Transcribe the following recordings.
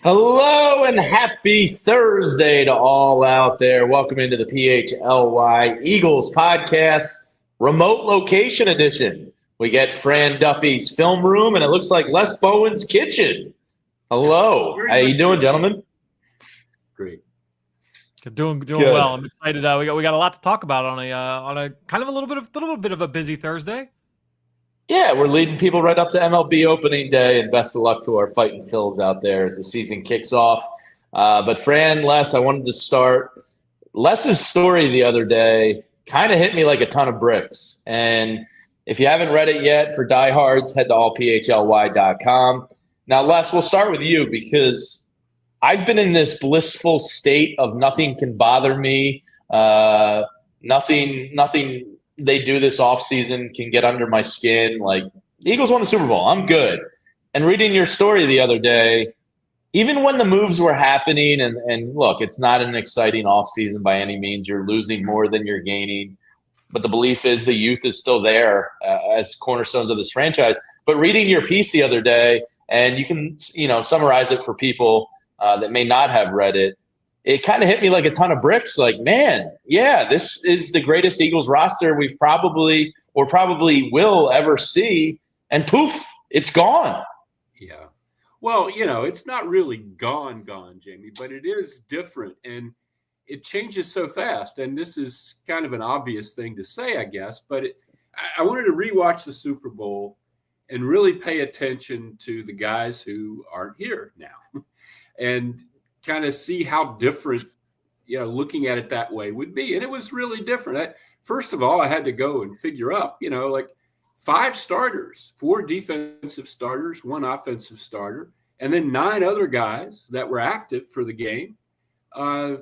Hello and happy Thursday to all out there. Welcome into the PHLY Eagles podcast, remote location edition. We get Fran Duffy's film room, and it looks like Les Bowen's kitchen. Hello, how you doing, gentlemen? Great. Doing well. I'm excited. We got a lot to talk about on a kind of a little bit of a busy Thursday. Yeah, we're leading people right up to MLB opening day, and best of luck to our fighting Phils out there as the season kicks off. But Fran, Les, I wanted to start. Les's story the other day kind of hit me like a ton of bricks. And if you haven't read it yet, for diehards, head to allphly.com. Now, Les, we'll start with you because I've been in this blissful state of nothing can bother me. Nothing they do this offseason can get under my skin. Like, the Eagles won the Super Bowl. I'm good. And reading your story the other day, even when the moves were happening, and look, it's not an exciting offseason by any means. You're losing more than you're gaining. But the belief is the youth is still there as cornerstones of this franchise. But reading your piece the other day, and you can, summarize it for people that may not have read it, it kind of hit me like a ton of bricks. Like, man, yeah, this is the greatest Eagles roster we've probably will ever see. And poof, it's gone. Yeah. Well, it's not really gone, Jamie, but it is different. And it changes so fast. And this is kind of an obvious thing to say, I guess. But I wanted to rewatch the Super Bowl and really pay attention to the guys who aren't here now and kind of see how different, looking at it that way would be. And it was really different. First of all, I had to go and figure up, like 5 starters, 4 defensive starters, 1 offensive starter, and then 9 other guys that were active for the game are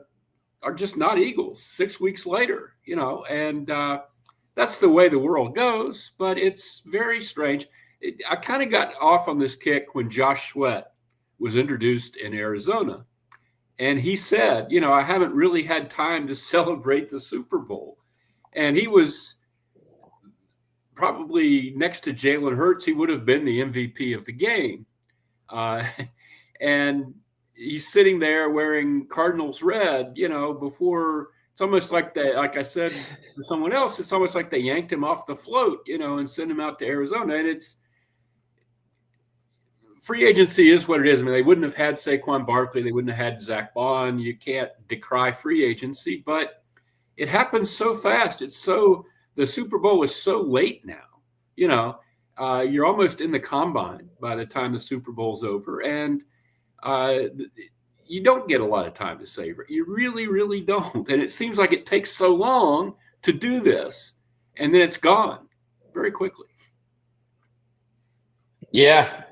just not Eagles 6 weeks later, and that's the way the world goes, but it's very strange. I kind of got off on this kick when Josh Sweat was introduced in Arizona. And he said, I haven't really had time to celebrate the Super Bowl. And he was probably next to Jalen Hurts. He would have been the MVP of the game. And he's sitting there wearing Cardinals red, before it's almost like like I said to someone else, it's almost like they yanked him off the float, and sent him out to Arizona. And free agency is what it is. I mean, they wouldn't have had Saquon Barkley. They wouldn't have had Zack Baun. You can't decry free agency, but it happens so fast. The Super Bowl is so late now. You're almost in the combine by the time the Super Bowl's over, and you don't get a lot of time to savor it. You really, really don't. And it seems like it takes so long to do this, and then it's gone very quickly. Yeah,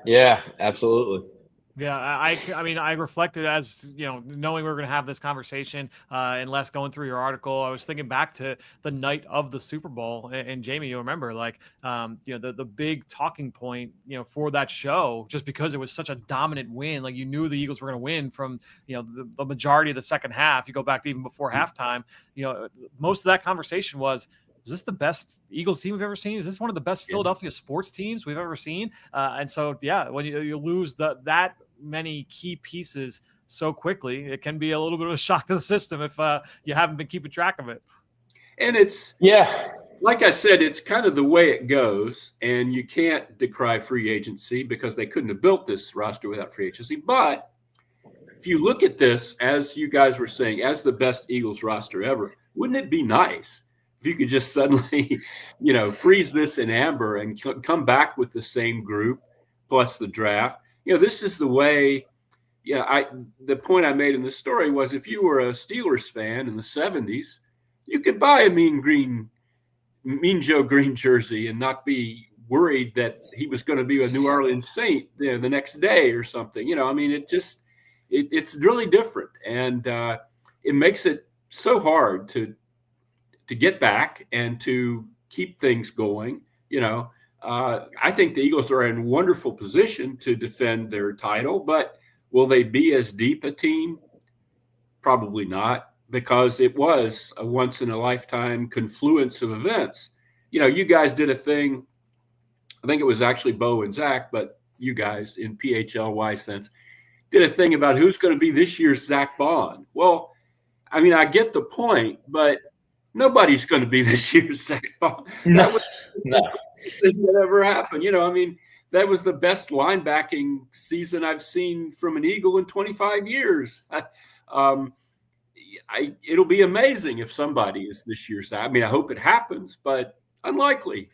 absolutely. Yeah, I mean, I reflected as, knowing we were going to have this conversation and Les going through your article, I was thinking back to the night of the Super Bowl. And Jamie, you remember, the big talking point, for that show, just because it was such a dominant win, like you knew the Eagles were going to win from, the majority of the second half. You go back to even before halftime, most of that conversation was, is this the best Eagles team we've ever seen? Is this one of the best Philadelphia sports teams we've ever seen? And so, when you lose that many key pieces so quickly, it can be a little bit of a shock to the system if you haven't been keeping track of it. And like I said, it's kind of the way it goes, and you can't decry free agency because they couldn't have built this roster without free agency. But if you look at this, as you guys were saying, as the best Eagles roster ever, wouldn't it be nice if you could just suddenly, freeze this in amber and come back with the same group plus the draft? This is the way, the point I made in this story was if you were a Steelers fan in the 70s, you could buy a Mean Joe Green jersey and not be worried that he was going to be a New Orleans Saint the next day or something. It's really different. And it makes it so hard to get back and to keep things going. I think the Eagles are in wonderful position to defend their title, but will they be as deep a team? Probably not, because it was a once in a lifetime confluence of events. You guys did a thing, I think it was actually Bo and Zach, but you guys in PHLY sense did a thing about who's going to be this year's Zack Baun. Well, I mean, I get the point, but nobody's going to be this year's Zack Baun. No. That ever happened. You know, I mean, that was the best linebacking season I've seen from an Eagle in 25 years. It'll be amazing if somebody is this year's. I mean, I hope it happens, but unlikely.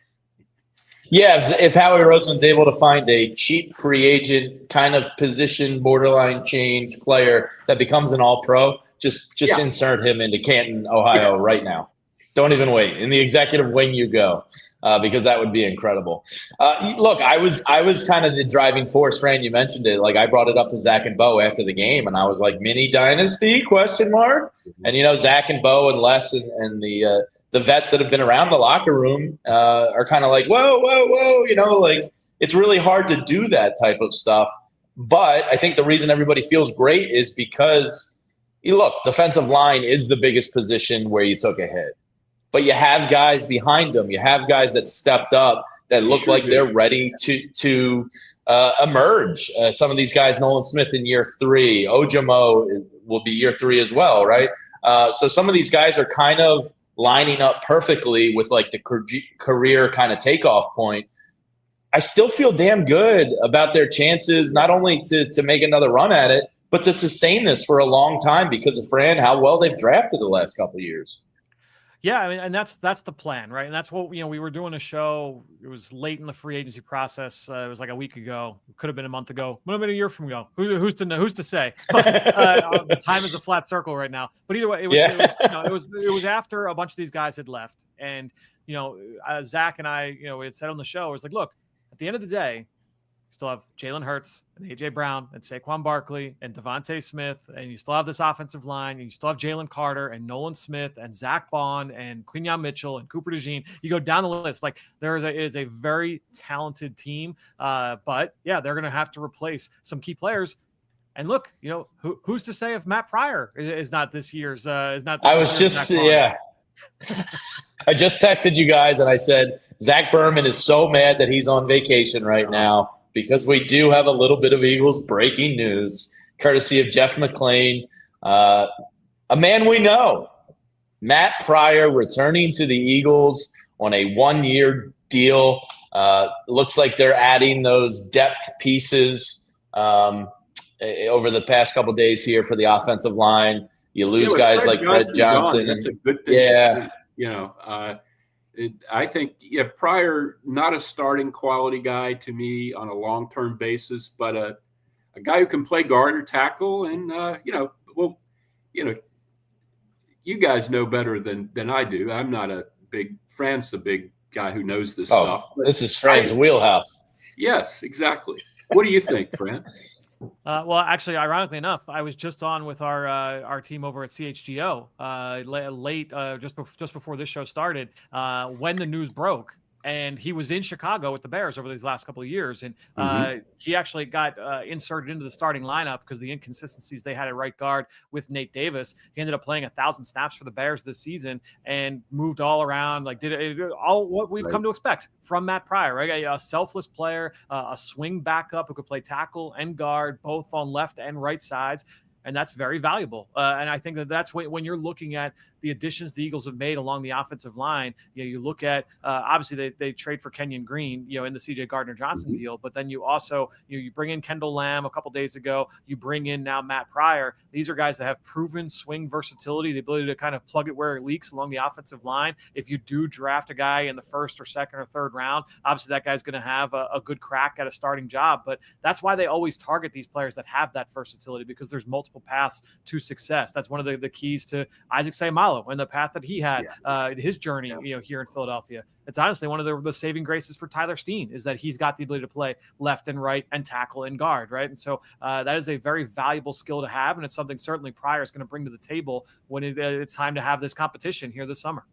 Yeah, if Howie Roseman's able to find a cheap free agent kind of position, borderline change player that becomes an all-pro, just insert him into Canton, Ohio right now. Don't even wait. In the executive wing you go, because that would be incredible. Look, I was kind of the driving force, Fran. You mentioned it. Like, I brought it up to Zach and Bo after the game, and I was like, mini dynasty, ? And, you know, Zach and Bo and Les and the vets that have been around the locker room are kind of like, whoa. You know, like, it's really hard to do that type of stuff. But I think the reason everybody feels great is because, look, defensive line is the biggest position where you took a hit. But you have guys behind them. You have guys that stepped up that look like they're ready to emerge. Some of these guys, Nolen Smith in year 3, Ojamo will be year 3 as well, right? So some of these guys are kind of lining up perfectly with like the career kind of takeoff point. I still feel damn good about their chances, not only to make another run at it, but to sustain this for a long time because of Fran, how well they've drafted the last couple of years. Yeah, I mean, and that's the plan, right? And that's what, you know, we were doing a show. It was late in the free agency process. It was like a week ago. It could have been a month ago. Would have been a year from ago. Who's to know? Who's to say? The time is a flat circle right now. But either way, it was after a bunch of these guys had left, and you know, Zach and I, you know, we had said on the show, it was like, look, at the end of the day, you still have Jalen Hurts and A.J. Brown and Saquon Barkley and DeVonta Smith, and you still have this offensive line, and you still have Jalen Carter and Nolen Smith and Zack Baun and Quinyon Mitchell and Cooper DeJean. You go down the list. Like, it is a very talented team, but yeah, they're going to have to replace some key players. And look, you know, who's to say if Matt Pryor is not this year's? I just texted you guys and I said Zach Berman is so mad that he's on vacation right now, because we do have a little bit of Eagles breaking news, courtesy of Jeff McClain, a man we know. Matt Pryor returning to the Eagles on a 1-year deal. Looks like they're adding those depth pieces over the past couple of days here for the offensive line. You lose guys like Fred Johnson. That's a good thing. Yeah. You know, I think, Pryor, not a starting quality guy to me on a long-term basis, but a guy who can play guard or tackle. And, you guys know better than I do. I'm not a big – Fran's the big guy who knows this stuff. This is Fran's wheelhouse. Yes, exactly. What do you think, Fran? Well, actually, ironically enough, I was just on with our team over at CHGO late, just before this show started, when the news broke. And he was in Chicago with the Bears over these last couple of years. And he actually got inserted into the starting lineup because the inconsistencies they had at right guard with Nate Davis. He ended up playing 1,000 snaps for the Bears this season and moved all around, like did all what we've come to expect from Matt Pryor, right? A selfless player, a swing backup who could play tackle and guard, both on left and right sides. And that's very valuable. And I think that's when you're looking at the additions the Eagles have made along the offensive line. You look at, obviously they trade for Kenyon Green, in the CJ Gardner-Johnson deal, but then you also, you bring in Kendall Lamb a couple days ago, you bring in now Matt Pryor. These are guys that have proven swing versatility, the ability to kind of plug it where it leaks along the offensive line. If you do draft a guy in the first or second or third round, obviously that guy's going to have a good crack at a starting job, but that's why they always target these players that have that versatility, because there's multiple paths to success. That's one of the keys to Isaac Seumalo and the path that he had, his journey, here in Philadelphia. It's honestly one of the saving graces for Tyler Steen is that he's got the ability to play left and right and tackle and guard, right? And so that is a very valuable skill to have, and it's something certainly Pryor is going to bring to the table when it's time to have this competition here this summer.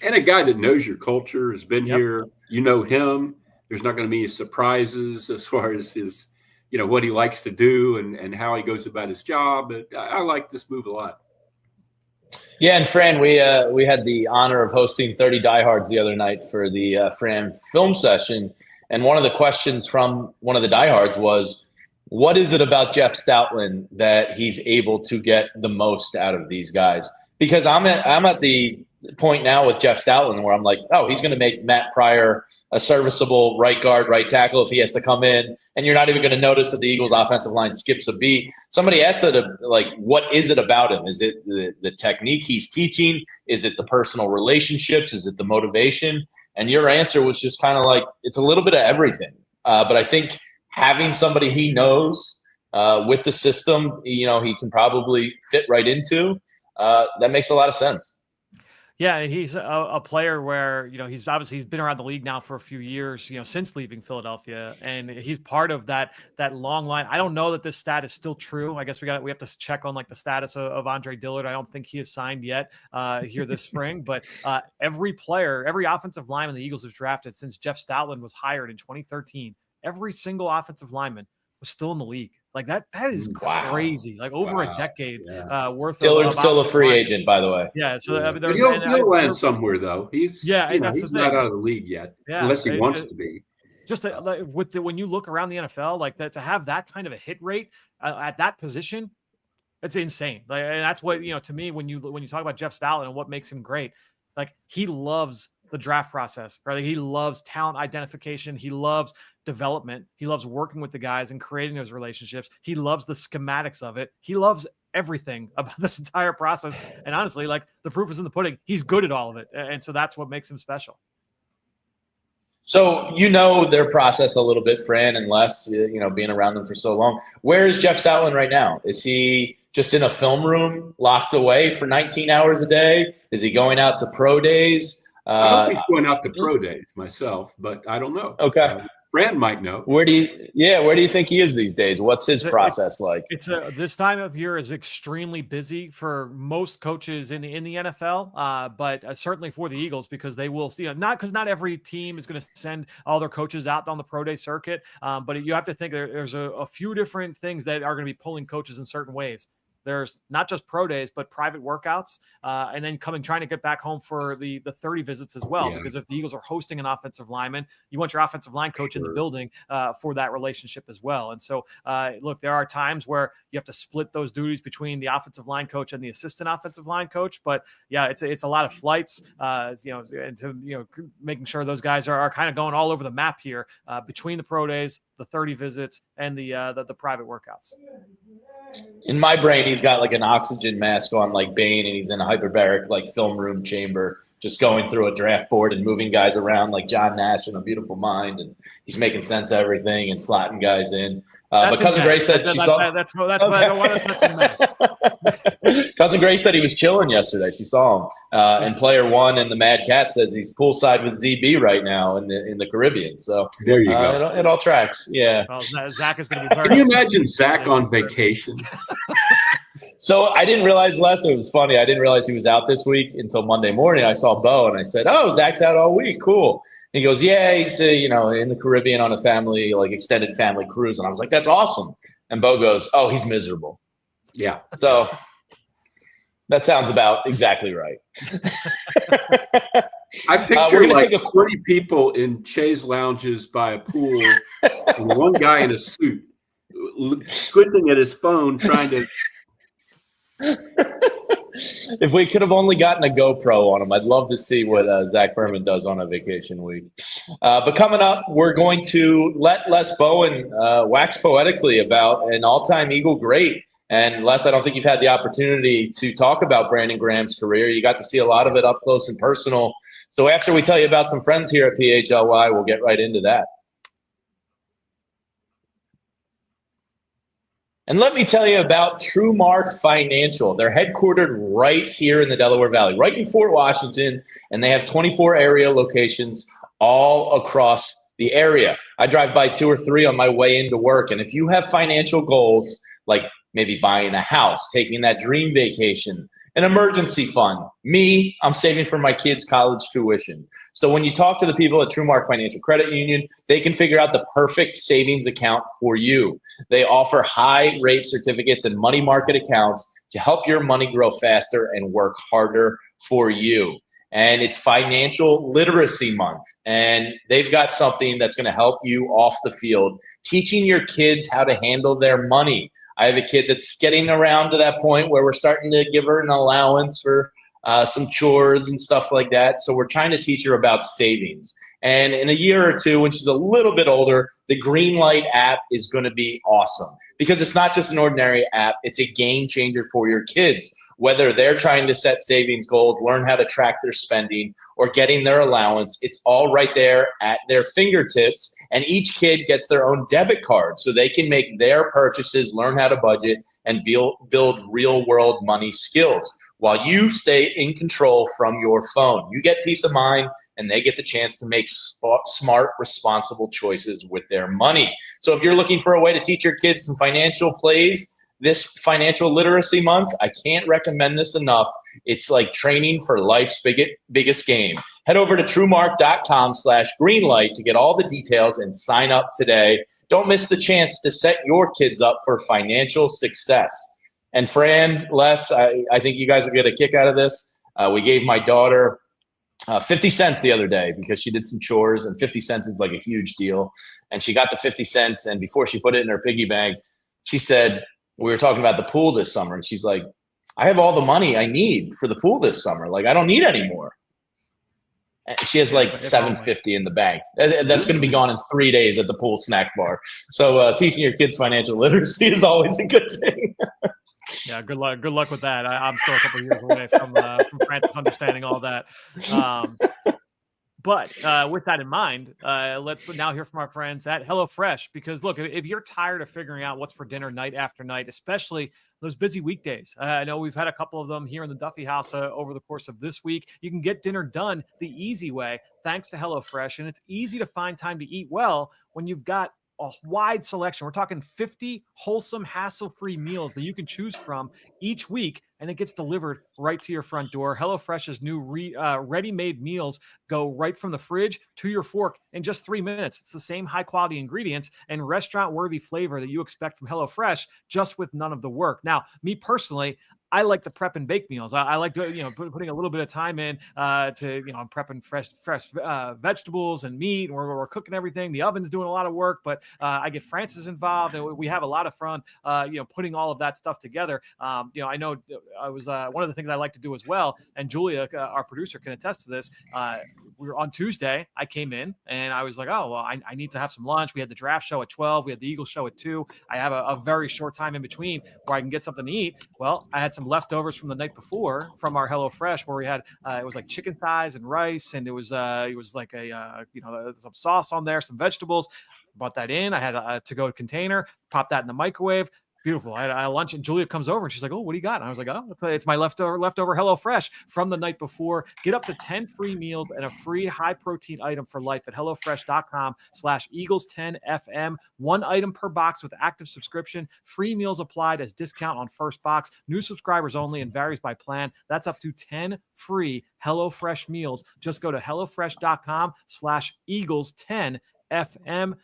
And a guy that knows your culture, has been here, him. There's not going to be any surprises as far as his, what he likes to do and how he goes about his job. But I like this move a lot. Yeah, and Fran, we had the honor of hosting 30 Diehards the other night for the Fran film session, and one of the questions from one of the Diehards was, What is it about Jeff Stoutland that he's able to get the most out of these guys? Because I'm at the point now with Jeff Stoutland where I'm like, oh, he's going to make Matt Pryor a serviceable right guard, right tackle if he has to come in, and you're not even going to notice that the Eagles' offensive line skips a beat. Somebody asked it, like, what is it about him? Is it the technique he's teaching? Is it the personal relationships? Is it the motivation? And your answer was just kind of like, it's a little bit of everything. But I think having somebody he knows with the system, he can probably fit right into, that makes a lot of sense. Yeah, he's a player where, he's been around the league now for a few years, since leaving Philadelphia, and he's part of that long line. I don't know that this stat is still true. I guess we have to check on like the status of Andre Dillard. I don't think he is signed yet here this spring, but every offensive lineman the Eagles have drafted since Jeff Stoutland was hired in 2013, every single offensive lineman was still in the league. Like that is crazy. Like over a decade worth. Dillard's still a free agent, by the way. Yeah, so he'll land somewhere though. He's he's not out of the league yet, unless he wants to be. Just when you look around the NFL, like that, to have that kind of a hit rate at that position, it's insane. Like, and that's what to me when you talk about Jeff Stoutland and what makes him great, like he loves the draft process, right? Like, he loves talent identification. He loves development. He loves working with the guys and creating those relationships. He loves the schematics of it. He loves everything about this entire process. And honestly, like, the proof is in the pudding. He's good at all of it. And so that's what makes him special. So their process a little bit, Fran and Les, being around them for so long. Where is Jeff Stoutland right now? Is he just in a film room locked away for 19 hours a day? Is he going out to pro days? I hope he's going out to pro days myself, but I don't know. Okay. Fran might know. Where do you think he is these days? What's his process like? It's this time of year is extremely busy for most coaches in the NFL, but certainly for the Eagles, because they will see, not every team is going to send all their coaches out on the pro day circuit, but you have to think there's a few different things that are going to be pulling coaches in certain ways. There's not just pro days, but private workouts, and then trying to get back home for the 30 visits as well. Yeah. Because if the Eagles are hosting an offensive lineman, you want your offensive line coach in the building for that relationship as well. And so, look, there are times where you have to split those duties between the offensive line coach and the assistant offensive line coach. But yeah, it's a lot of flights, and to making sure those guys are kind of going all over the map here between the pro days, the 30 visits, and the private workouts. In my brain, he's got like an oxygen mask on like Bane, and he's in a hyperbaric like film room chamber, just going through a draft board and moving guys around like John Nash in A Beautiful Mind, and he's making sense of everything and slotting guys in. But Cousin Grace said she saw. That's what I don't want to touch him there. Cousin Grace said he was chilling yesterday. She saw him. And Player One and the Mad Cat says he's poolside with ZB right now in the Caribbean. So there you go. It all tracks. Yeah. Well, Zach is going to be. Can you imagine Zach on vacation? So I didn't realize, Les, it was funny. I didn't realize he was out this week until Monday morning. I saw Bo and I said, "Oh, Zach's out all week. Cool." And he goes, "Yeah, he's in the Caribbean on a family, like extended family cruise." And I was like, "That's awesome." And Bo goes, "Oh, he's miserable." Yeah. So that sounds about exactly right. I picture like 40 people in chaise lounges by a pool and one guy in a suit squinting at his phone trying to. If we could have only gotten a GoPro on him, I'd love to see what Zach Berman does on a vacation week. But coming up, we're going to let Les Bowen wax poetically about an all-time Eagle great. And Les, I don't think you've had the opportunity to talk about Brandon Graham's career. You got to see a lot of it up close and personal. So after we tell you about some friends here at PHLY, we'll get right into that. And let me tell you about TrueMark Financial. They're headquartered right here in the Delaware Valley, right in Fort Washington, and they have 24 area locations all across the area. I drive by 2 or 3 on my way into work, and if you have financial goals, like maybe buying a house, taking that dream vacation, an emergency fund. I'm saving for my kids' college tuition. So when you talk to the people at TrueMark Financial Credit Union, they can figure out the perfect savings account for you. They offer high rate certificates and money market accounts to help your money grow faster and work harder for you. and it's Financial Literacy Month. And they've got something that's going to help you off the field, teaching your kids how to handle their money. I have a kid that's getting around to that point where we're starting to give her an allowance for some chores and stuff like that. So we're trying to teach her about savings. And in a year or two, when she's a little bit older, the Greenlight app is going to be awesome because it's not just an ordinary app. It's a game changer for your kids. Whether they're trying to set savings goals, learn how to track their spending, or getting their allowance, it's all right there at their fingertips. And each kid gets their own debit card so they can make their purchases, learn how to budget, and build real-world money skills while you stay in control from your phone. You get peace of mind, and they get the chance to make smart, responsible choices with their money. So if you're looking for a way to teach your kids some financial plays this Financial Literacy Month, I can't recommend this enough. It's like training for life's biggest game. Head over to truemark.com/greenlight to get all the details and sign up today. Don't miss the chance to set your kids up for financial success. And Fran, Les, I think you guys will get a kick out of this. We gave my daughter 50 cents the other day because she did some chores, and 50 cents is like a huge deal. And she got the 50 cents, and before she put it in her piggy bank, she said, we were talking about the pool this summer, and she's like, I have all the money I need for the pool this summer. Like, I don't need any more. And she has like $750 in the bank. That's going to be gone in 3 days at the pool snack bar. So teaching your kids financial literacy is always a good thing. Yeah, good luck. Good luck with that. I'm still a couple of years away from Francis understanding all that. But with that in mind, let's now hear from our friends at HelloFresh. Because look, if you're tired of figuring out what's for dinner night after night, especially those busy weekdays, I know we've had a couple of them here in the Duffy house over the course of this week. You can get dinner done the easy way thanks to HelloFresh, and it's easy to find time to eat well when you've got a wide selection. We're talking 50 wholesome, hassle-free meals that you can choose from each week, and it gets delivered right to your front door. HelloFresh's new ready-made meals go right from the fridge to your fork in just 3 minutes. It's the same high-quality ingredients and restaurant-worthy flavor that you expect from HelloFresh, just with none of the work. Now, me personally, I like the prep and bake meals. I like to, putting a little bit of time in I'm prepping fresh vegetables and meat. And we're cooking everything. The oven's doing a lot of work, but I get Francis involved, and we have a lot of fun, putting all of that stuff together. I know I was one of the things I like to do as well. And Julia, our producer, can attest to this. We were on Tuesday. I came in and I was like, oh, well, I need to have some lunch. We had the draft show at 12. We had the Eagles show at 2. I have a very short time in between where I can get something to eat. Well, I had some leftovers from the night before from our HelloFresh, where we had it was like chicken thighs and rice, and it was like some sauce on there, some vegetables. Brought that in. I had a to-go container, popped that in the microwave. Beautiful. I had lunch, and Julia comes over and she's like, oh, what do you got? And I was like, oh, it's my leftover HelloFresh from the night before. Get up to 10 free meals and a free high protein item for life at HelloFresh.com/Eagles10FM. 1 item per box with active subscription. Free meals applied as discount on first box. New subscribers only and varies by plan. That's up to 10 free HelloFresh meals. Just go to HelloFresh.com/Eagles10FM.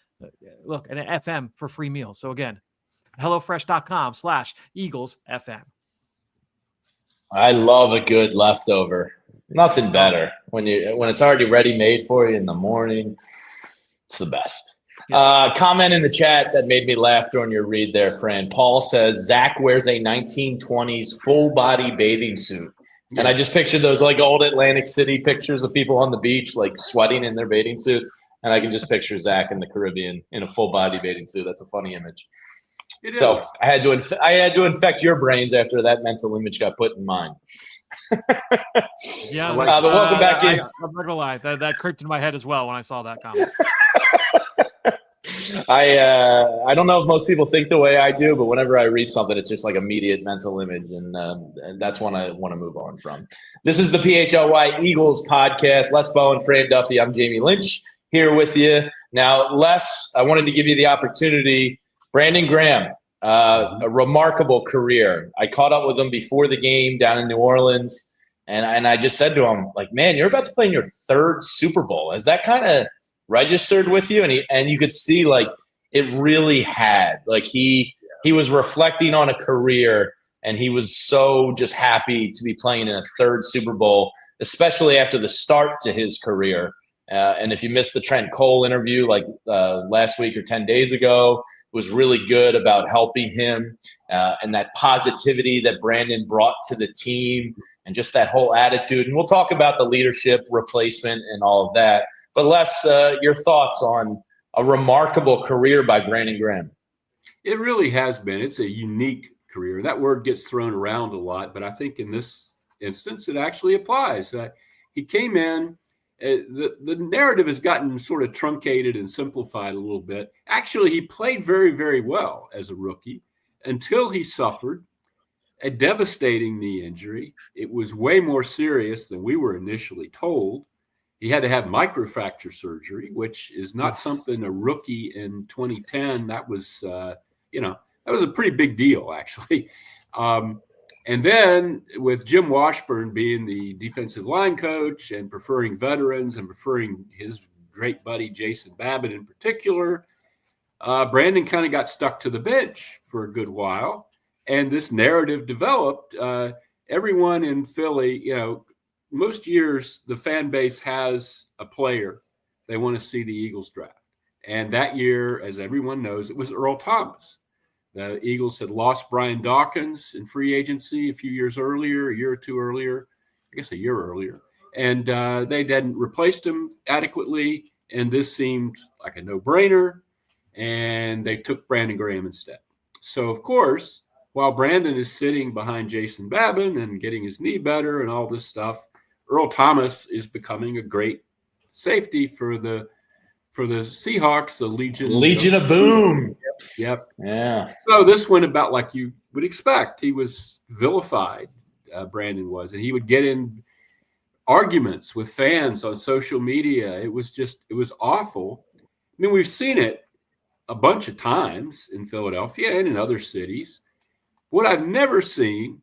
Look, an FM for free meals. So again, HelloFresh.com/EaglesFM. I love a good leftover. Nothing better when it's already ready made for you in the morning. It's the best. Comment in the chat that made me laugh during your read there, Fran. Paul says Zach wears a 1920s full body bathing suit. And I just pictured those like old Atlantic City pictures of people on the beach like sweating in their bathing suits. And I can just picture Zach in the Caribbean in a full body bathing suit. That's a funny image. So I had to infect your brains after that mental image got put in mine. Yeah, but welcome back in. I'm not gonna lie, that creeped in my head as well when I saw that comment. I don't know if most people think the way I do, but whenever I read something, it's just like immediate mental image, and that's one I want to move on from. This is the PHLY Eagles podcast. Les Bowen, Fran Duffy. I'm Jamie Lynch here with you. Now, Les, I wanted to give you the opportunity. Brandon Graham, a remarkable career. I caught up with him before the game down in New Orleans, and I just said to him, like, man, you're about to play in your 3rd Super Bowl. Has that kind of registered with you? And you could see, like, it really had. Like, he was reflecting on a career, and he was so just happy to be playing in a 3rd Super Bowl, especially after the start to his career. And if you missed the Trent Cole interview like last week or 10 days ago, it was really good about helping him and that positivity that Brandon brought to the team and just that whole attitude. And we'll talk about the leadership replacement and all of that. But Les, your thoughts on a remarkable career by Brandon Graham? It really has been. It's a unique career. That word gets thrown around a lot, but I think in this instance, it actually applies. He came in. The narrative has gotten sort of truncated and simplified a little bit. Actually, he played very, very well as a rookie until he suffered a devastating knee injury. It was way more serious than we were initially told. He had to have microfracture surgery, which is not something a rookie in 2010. That was, that was a pretty big deal, actually. And then with Jim Washburn being the defensive line coach and preferring veterans and preferring his great buddy Jason Babbitt in particular, Brandon kind of got stuck to the bench for a good while. And this narrative developed. Everyone in Philly, most years the fan base has a player they want to see the Eagles draft. And that year, as everyone knows, it was Earl Thomas. The Eagles had lost Brian Dawkins in free agency a few years earlier, a year or two earlier, I guess a year earlier. And they hadn't replaced him adequately. And this seemed like a no-brainer. And they took Brandon Graham instead. So, of course, while Brandon is sitting behind Jason Babin and getting his knee better and all this stuff, Earl Thomas is becoming a great safety for the Seahawks, the Legion of Boom. Yep. Yeah. So this went about like you would expect. He was vilified, Brandon was, and he would get in arguments with fans on social media. It was awful. I mean, we've seen it a bunch of times in Philadelphia and in other cities. What I've never seen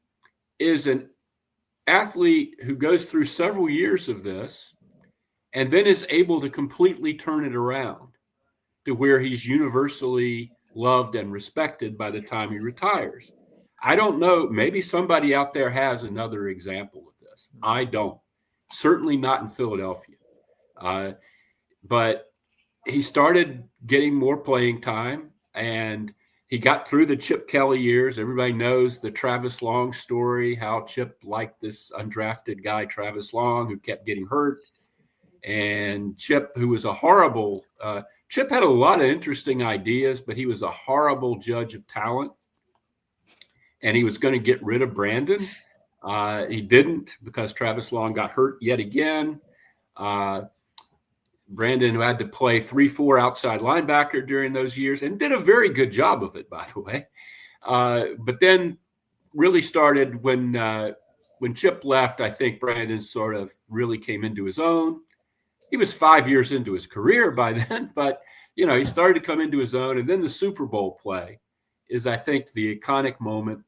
is an athlete who goes through several years of this and then is able to completely turn it around to where he's universally loved and respected by the time he retires. I don't know. Maybe somebody out there has another example of this. I don't. Certainly not in Philadelphia. But he started getting more playing time, and he got through the Chip Kelly years. Everybody knows the Travis Long story, how Chip liked this undrafted guy, Travis Long, who kept getting hurt. And Chip, who was a horrible Chip had a lot of interesting ideas, but he was a horrible judge of talent. And he was going to get rid of Brandon. He didn't, because Travis Long got hurt yet again. Brandon, who had to play 3-4 outside linebacker during those years, and did a very good job of it, by the way. But then really started when Chip left. I think Brandon sort of really came into his own. He was 5 years into his career by then, but, he started to come into his own. And then the Super Bowl play is, I think, the iconic moment.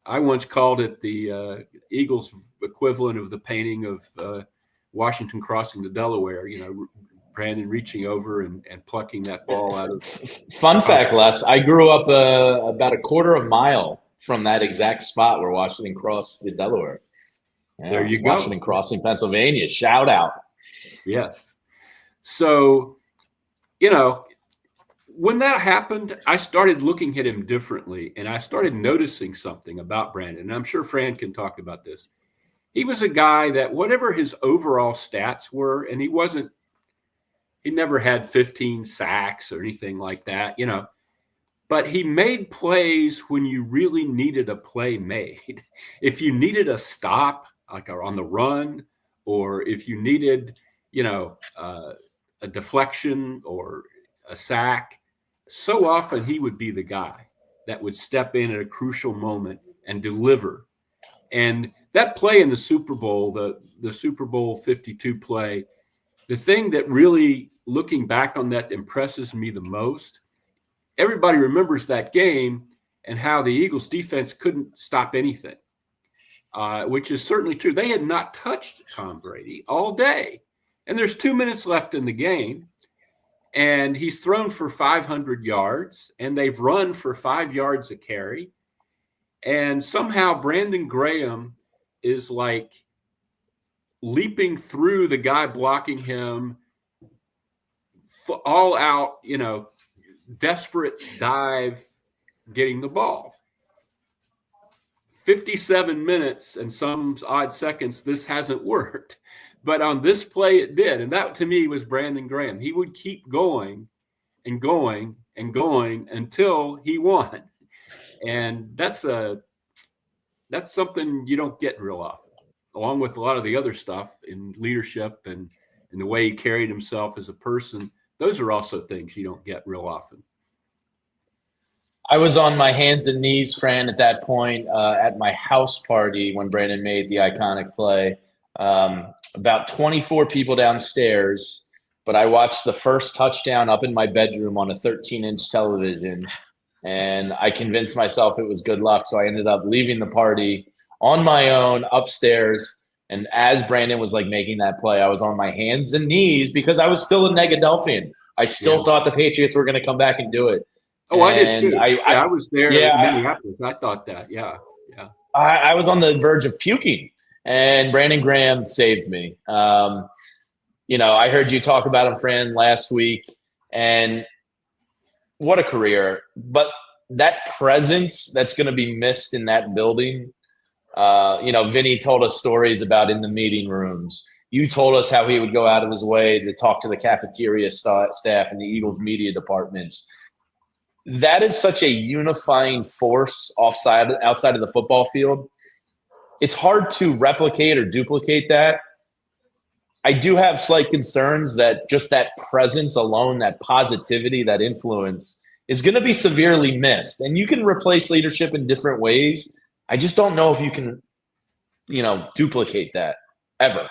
I once called it the Eagles equivalent of the painting of Washington crossing the Delaware, Brandon reaching over and plucking that ball out of. Fun fact, Les, I grew up about a quarter of a mile from that exact spot where Washington crossed the Delaware. Yeah, there you go. Washington crossing Pennsylvania. Shout out. Yes. So, when that happened, I started looking at him differently, and I started noticing something about Brandon. And I'm sure Fran can talk about this. He was a guy that whatever his overall stats were, and he never had 15 sacks or anything like that, but he made plays when you really needed a play made. If you needed a stop, like on the run, or if you needed, a deflection or a sack, so often he would be the guy that would step in at a crucial moment and deliver. And that play in the Super Bowl, the Super Bowl 52 play, the thing that really, looking back on that, impresses me the most, everybody remembers that game and how the Eagles defense couldn't stop anything, which is certainly true. They had not touched Tom Brady all day. And there's 2 minutes left in the game, and he's thrown for 500 yards, and they've run for 5 yards a carry. And somehow Brandon Graham is like leaping through the guy blocking him, all out, desperate dive, getting the ball. 57 minutes and some odd seconds, this hasn't worked. But on this play, it did. And that, to me, was Brandon Graham. He would keep going and going and going until he won. And that's something you don't get real often, along with a lot of the other stuff in leadership and the way he carried himself as a person. Those are also things you don't get real often. I was on my hands and knees, Fran, at that point at my house party when Brandon made the iconic play. About 24 people downstairs, but I watched the first touchdown up in my bedroom on a 13-inch television, and I convinced myself it was good luck, so I ended up leaving the party on my own upstairs, and as Brandon was making that play, I was on my hands and knees because I was still a Negadelphian. I still thought the Patriots were going to come back and do it. Oh, I did too. I was there in Minneapolis. I thought that. Yeah. I was on the verge of puking, and Brandon Graham saved me. I heard you talk about him, Fran, last week, and what a career. But that presence that's going to be missed in that building, Vinny told us stories about in the meeting rooms. You told us how he would go out of his way to talk to the cafeteria staff and the Eagles media departments. That is such a unifying force outside of the football field. It's hard to replicate or duplicate that. I do have slight concerns that just that presence alone, that positivity, that influence is going to be severely missed. And you can replace leadership in different ways. I just don't know if you can, duplicate that ever.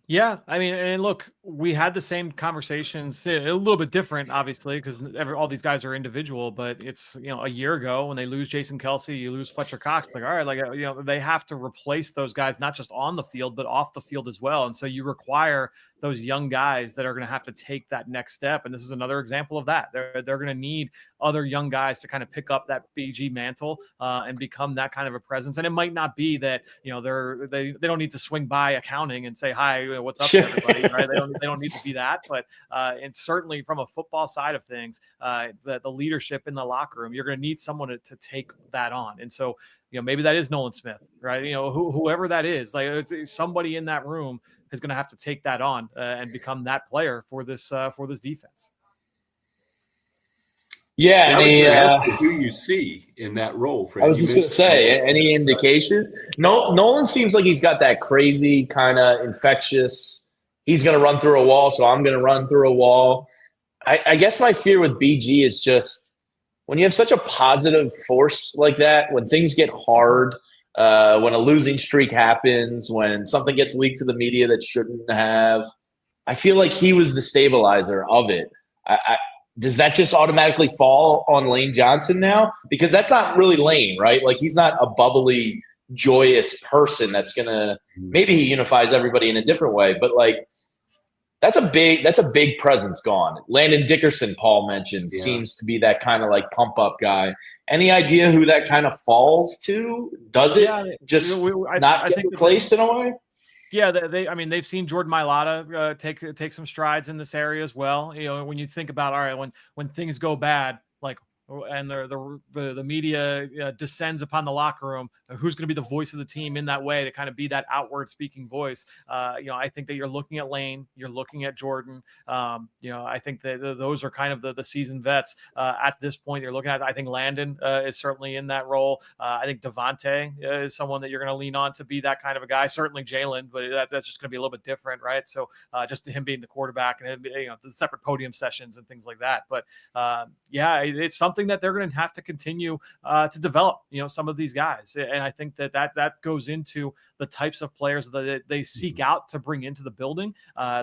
Yeah, I mean, and look, we had the same conversations, a little bit different, obviously, because all these guys are individual. But it's a year ago when they lose Jason Kelce, you lose Fletcher Cox. All right, they have to replace those guys not just on the field but off the field as well. And so you require those young guys that are going to have to take that next step. And this is another example of that. They're going to need other young guys to kind of pick up that BG mantle and become that kind of a presence. And it might not be that they don't need to swing by accounting and say hi, what's up to everybody, right? They don't need to be that, but and certainly from a football side of things, the leadership in the locker room, you're going to need someone to take that on. And so maybe that is Nolen Smith, right? Whoever that is, somebody in that room is going to have to take that on and become that player for this defense. Yeah, who you see in that role, Fran. I was just going to say, any indication? Nolen seems like he's got that crazy kind of infectious. He's going to run through a wall, so I'm going to run through a wall. I guess my fear with BG is just when you have such a positive force like that, when things get hard, when a losing streak happens, when something gets leaked to the media that shouldn't have, I feel like he was the stabilizer of it. Does that just automatically fall on Lane Johnson now? Because that's not really Lane, right? He's not a bubbly, joyous person that's going to – maybe he unifies everybody in a different way. But, that's a big presence gone. Landon Dickerson, Paul mentioned, seems to be that kind of pump-up guy. Any idea who that kind of falls to? Does it not get replaced in a way? Yeah, they've seen Jordan Mailata take some strides in this area as well. When you think about, all right, when things go bad, and the media descends upon the locker room, who's going to be the voice of the team in that way to kind of be that outward speaking voice? I think that you're looking at Lane, you're looking at Jordan. I think that those are kind of the seasoned vets at this point. You're looking at, I think Landon is certainly in that role. I think DeVonta is someone that you're going to lean on to be that kind of a guy. Certainly Jalen, but that's just going to be a little bit different, right? So just him being the quarterback and the separate podium sessions and things like that. But it's something that they're going to have to continue to develop, some of these guys. And I think that goes into the types of players that they seek out to bring into the building.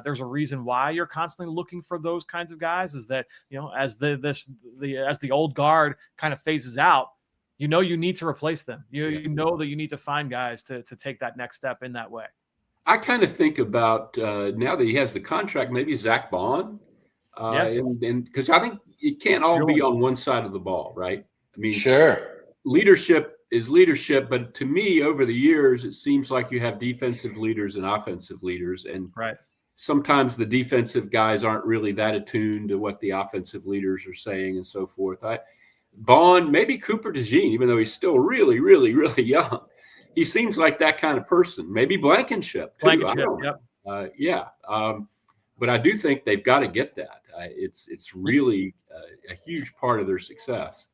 There's a reason why you're constantly looking for those kinds of guys, is that, as the old guard kind of phases out, you need to replace them. You know that you need to find guys to take that next step in that way. I kind of think about now that he has the contract, maybe Zack Baun. And because I think it can't all be on one side of the ball, right? I mean, sure. Leadership is leadership, but to me, over the years, it seems like you have defensive leaders and offensive leaders, and sometimes the defensive guys aren't really that attuned to what the offensive leaders are saying and so forth. Baun, maybe Cooper DeJean, even though he's still really, really, really young, he seems like that kind of person. Maybe Blankenship, too. But I do think they've got to get that. It's really a huge part of their success.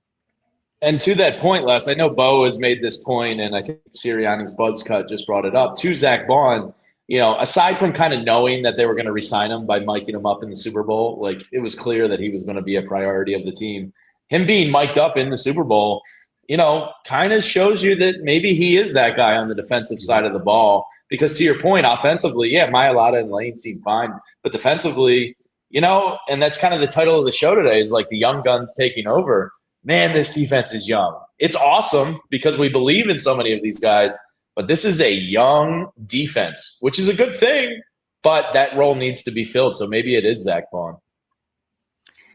And to that point, Les, I know Bo has made this point, and I think Sirianni's buzz cut just brought it up. To Zack Baun, aside from kind of knowing that they were going to re-sign him by miking him up in the Super Bowl, like it was clear that he was going to be a priority of the team. Him being mic'd up in the Super Bowl, kind of shows you that maybe he is that guy on the defensive side of the ball. Because to your point, offensively, Mailata and Lane seem fine. But defensively, and that's kind of the title of the show today is like the young guns taking over. Man, this defense is young. It's awesome because we believe in so many of these guys. But this is a young defense, which is a good thing. But that role needs to be filled. So maybe it is Zack Baun.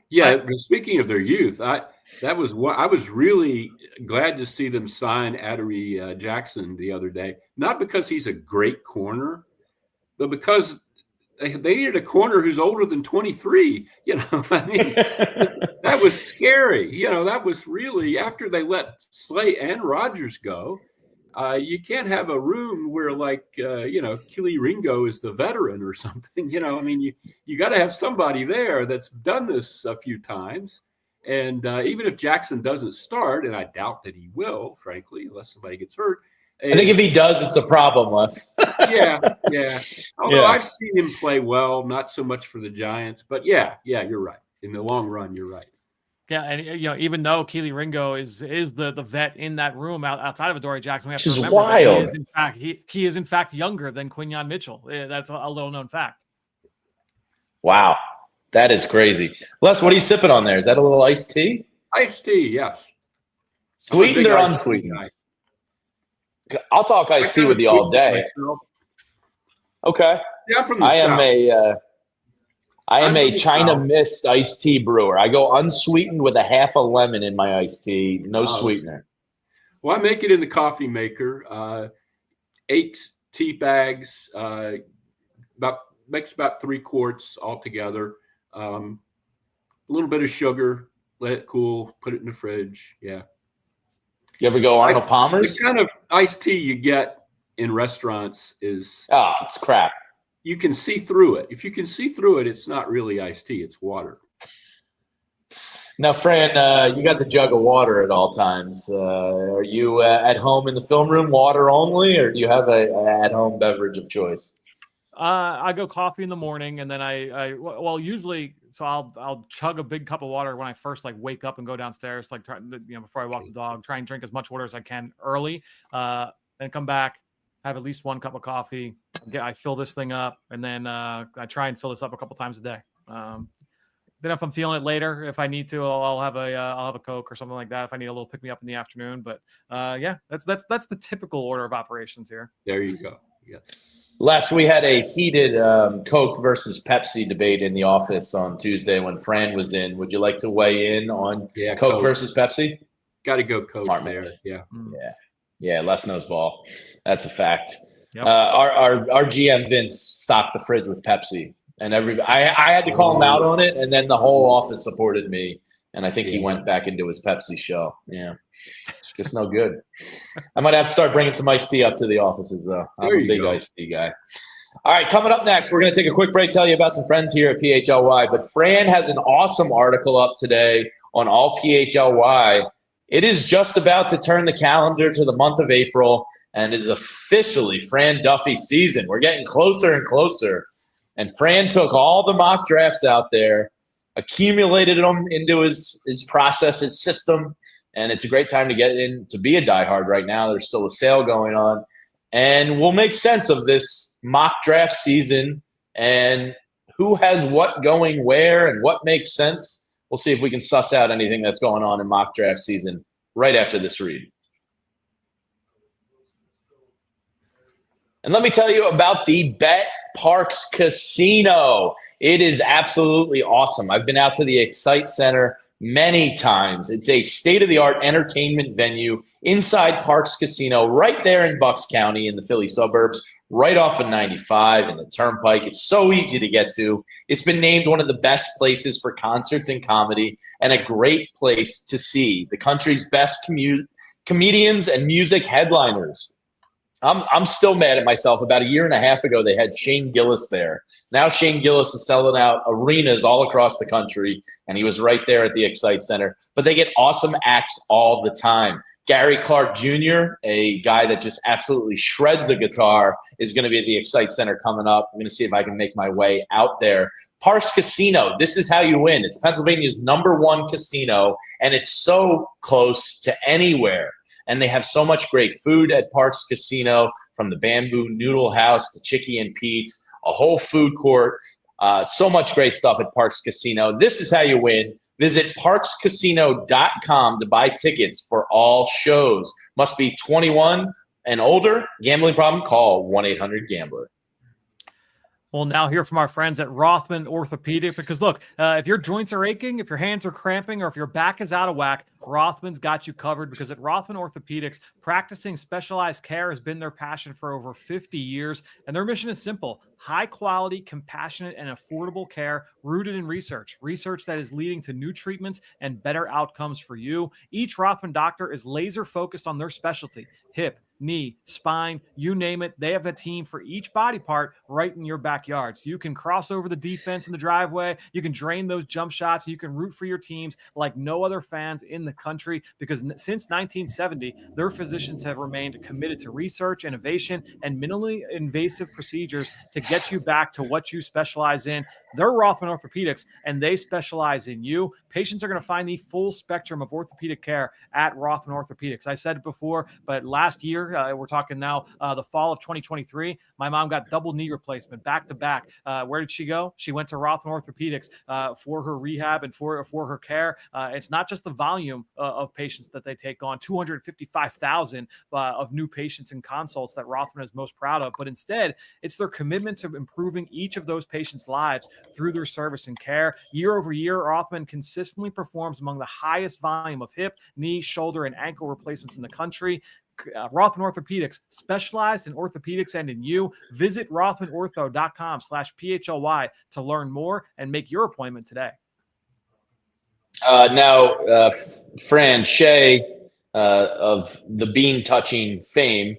Yeah, speaking of their youth, I was really glad to see them sign Adoree Jackson the other day. Not because he's a great corner, but because they needed a corner who's older than 23. That was scary. That was really after they let Slay and Rodgers go. You can't have a room where Keely Ringo is the veteran or something. You got to have somebody there that's done this a few times. And even if Jackson doesn't start, and I doubt that he will, frankly, unless somebody gets hurt. I think if he does, it's a problem, Les. Yeah. Although I've seen him play well, not so much for the Giants, but yeah, you're right. In the long run, you're right. Yeah, and even though Keely Ringo is the vet in that room outside of Adoree Jackson, we have to remember wild. That he is in fact younger than Quinyon Mitchell. That's a little known fact. Wow, that is crazy. Les, what are you sipping on there? Is that a little iced tea? Iced tea, yes. Sweetened or unsweetened? I'll talk iced tea with you all day. Okay. Yeah, I'm from the South. I am a China Mist iced tea brewer. I go unsweetened with a half a lemon in my iced tea, no sweetener. Well, I make it in the coffee maker. 8 tea bags, makes about 3 quarts altogether. A little bit of sugar, let it cool, put it in the fridge. Yeah. You ever go Arnold Palmer's? The kind of iced tea you get in restaurants is it's crap. You can see through it. If you can see through it, it's not really iced tea. It's water. Now, Fran, you got the jug of water at all times. Are you at home in the film room, water only, or do you have an at-home beverage of choice? I go coffee in the morning, and then usually, so I'll chug a big cup of water when I first wake up and go downstairs, before I walk the dog, try and drink as much water as I can early, then come back, have at least 1 cup of coffee. I fill this thing up, and then I try and fill this up a couple times a day. Then if I'm feeling it later, if I need to, I'll have a Coke or something like that if I need a little pick me up in the afternoon. But that's the typical order of operations here. There you go. Yeah. Les, we had a heated Coke versus Pepsi debate in the office on Tuesday when Fran was in. Would you like to weigh in on Coke versus Pepsi? Got to go Coke there. Yeah. Yeah, Les knows ball. That's a fact. Yep. Our GM Vince stocked the fridge with Pepsi, and I had to call him out on it, and then the whole office supported me, and I think he went back into his Pepsi show. Yeah, it's just no good. I might have to start bringing some iced tea up to the offices, though. I'm a big iced tea guy. All right, coming up next, we're going to take a quick break, tell you about some friends here at PHLY, but Fran has an awesome article up today on all PHLY. It is just about to turn the calendar to the month of April, and is officially Fran Duffy season. We're getting closer and closer. And Fran took all the mock drafts out there, accumulated them into his process, his system, and it's a great time to get in to be a diehard right now. There's still a sale going on. And we'll make sense of this mock draft season and who has what going where and what makes sense. We'll see if we can suss out anything that's going on in mock draft season right after this read. And let me tell you about the Bet Parks Casino. It is absolutely awesome. I've been out to the Excite Center many times. It's a state-of-the-art entertainment venue inside Parks Casino right there in Bucks County in the Philly suburbs, right off of 95 and the Turnpike. It's so easy to get to. It's been named one of the best places for concerts and comedy and a great place to see the country's best comedians and music headliners. I'm still mad at myself. About a year and a half ago, they had Shane Gillis there. Now Shane Gillis is selling out arenas all across the country, and he was right there at the Excite Center. But they get awesome acts all the time. Gary Clark Jr., a guy that just absolutely shreds the guitar, is going to be at the Excite Center coming up. I'm going to see if I can make my way out there. Parks Casino, this is how you win. It's Pennsylvania's #1 casino, and it's so close to anywhere. And they have so much great food at Parks Casino, from the Bamboo Noodle House to Chicky and Pete's, a whole food court. So much great stuff at Parks Casino. This is how you win. Visit parkscasino.com to buy tickets for all shows. Must be 21 and older. Gambling problem? Call 1-800-GAMBLER. We'll now hear from our friends at Rothman Orthopedic, because look, if your joints are aching, if your hands are cramping, or if your back is out of whack, Rothman's got you covered, because at Rothman Orthopedics, practicing specialized care has been their passion for over 50 years. And their mission is simple: high quality, compassionate, and affordable care rooted in research that is leading to new treatments and better outcomes for you. Each Rothman doctor is laser focused on their specialty: hip, knee, spine, you name it. They have a team for each body part right in your backyard. So you can cross over the defense in the driveway. You can drain those jump shots. You can root for your teams like no other fans in the country, because since 1970, their physicians have remained committed to research, innovation, and minimally invasive procedures to get you back to what you specialize in. They're Rothman Orthopedics, and they specialize in you. Patients are going to find the full spectrum of orthopedic care at Rothman Orthopedics. I said it before, but last year, we're talking now the fall of 2023, my mom got double knee replacement back to back. Where did she go? She went to Rothman Orthopedics for her rehab and for her care. It's not just the volume of patients that they take on, 255,000 of new patients and consults that Rothman is most proud of, but instead it's their commitment to improving each of those patients' lives through their service and care. Year over year, Rothman consistently performs among the highest volume of hip, knee, shoulder, and ankle replacements in the country. Rothman Orthopedics, specialized in orthopedics and in you. Visit rothmanortho.com/PHLY to learn more and make your appointment today. Now, Fran, Shay of the bean touching fame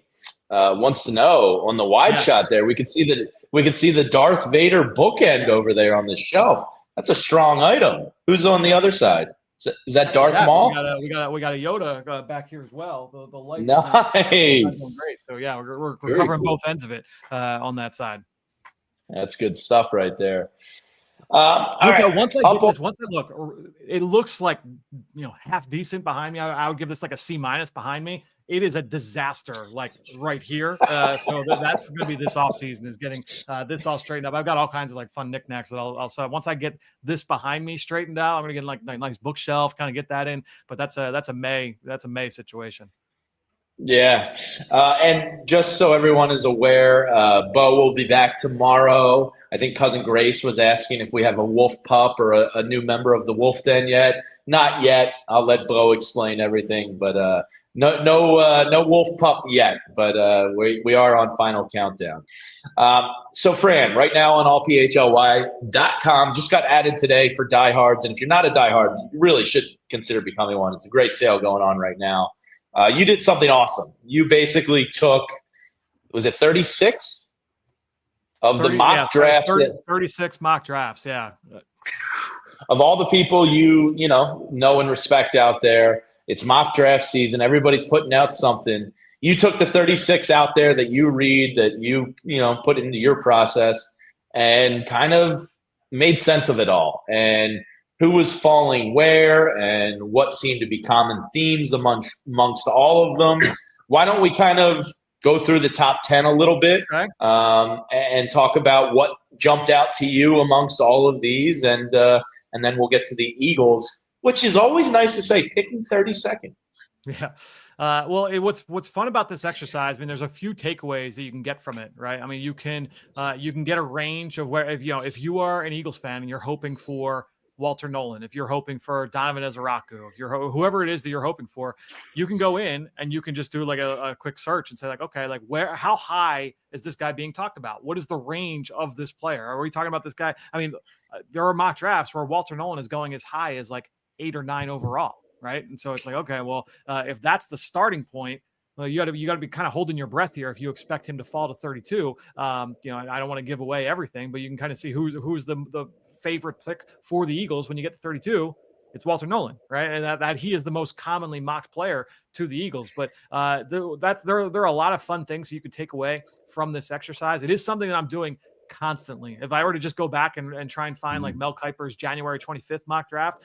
wants to know, on the wide shot there, we could see the Darth Vader bookend over there on the shelf. That's a strong item. Who's on the other side? Is that Darth Maul? We got a Yoda back here as well. The light. Nice. Great. So yeah, we're covering both ends of it on that side. That's good stuff right there. Once I look, it looks like, half decent behind me. I would give this like a C- behind me. It is a disaster, like right here. So that's going to be this off season, is getting this all straightened up. I've got all kinds of like fun knickknacks that I'll sell. Once I get this behind me straightened out, I'm going to get like a nice bookshelf, kind of get that in. But that's a May situation. Yeah. And just so everyone is aware, Bo will be back tomorrow. I think Cousin Grace was asking if we have a wolf pup or a new member of the Wolf Den yet. Not yet. I'll let Bo explain everything, but no wolf pup yet. But we are on final countdown. So Fran, right now on allphly.com, just got added today for diehards. And if you're not a diehard, you really should consider becoming one. It's a great sale going on right now. You did something awesome. You basically took, was it 36 of the mock drafts? 36 mock drafts, yeah. Of all the people you know and respect out there, it's mock draft season. Everybody's putting out something. You took the 36 out there that you read, that you put into your process, and kind of made sense of it all. And who was falling where and what seemed to be common themes amongst all of them. Why don't we kind of go through the top 10 a little bit, okay, and talk about what jumped out to you amongst all of these, and then we'll get to the Eagles, which is always nice to say, picking 32nd. Yeah. What's fun about this exercise, I mean, there's a few takeaways that you can get from it, right? I mean, you can get a range of where, if you are an Eagles fan and you're hoping for Walter Nolen, if you're hoping for Donovan Ezaraku, if you're whoever it is that you're hoping for, you can go in and you can just do like a quick search and say like, okay, like how high is this guy being talked about? What is the range of this player? Are we talking about this guy? I mean, there are mock drafts where Walter Nolen is going as high as like 8 or 9 overall, right? And so it's like, okay, well, if that's the starting point, well, you got to be kind of holding your breath here if you expect him to fall to 32. You know, I don't want to give away everything, but you can kind of see who's the favorite pick for the Eagles when you get to 32. It's Walter Nolen, right? And that he is the most commonly mocked player to the Eagles. But there are a lot of fun things you could take away from this exercise. It is something that I'm doing constantly. If I were to just go back and try and find like Mel Kiper's January 25th mock draft,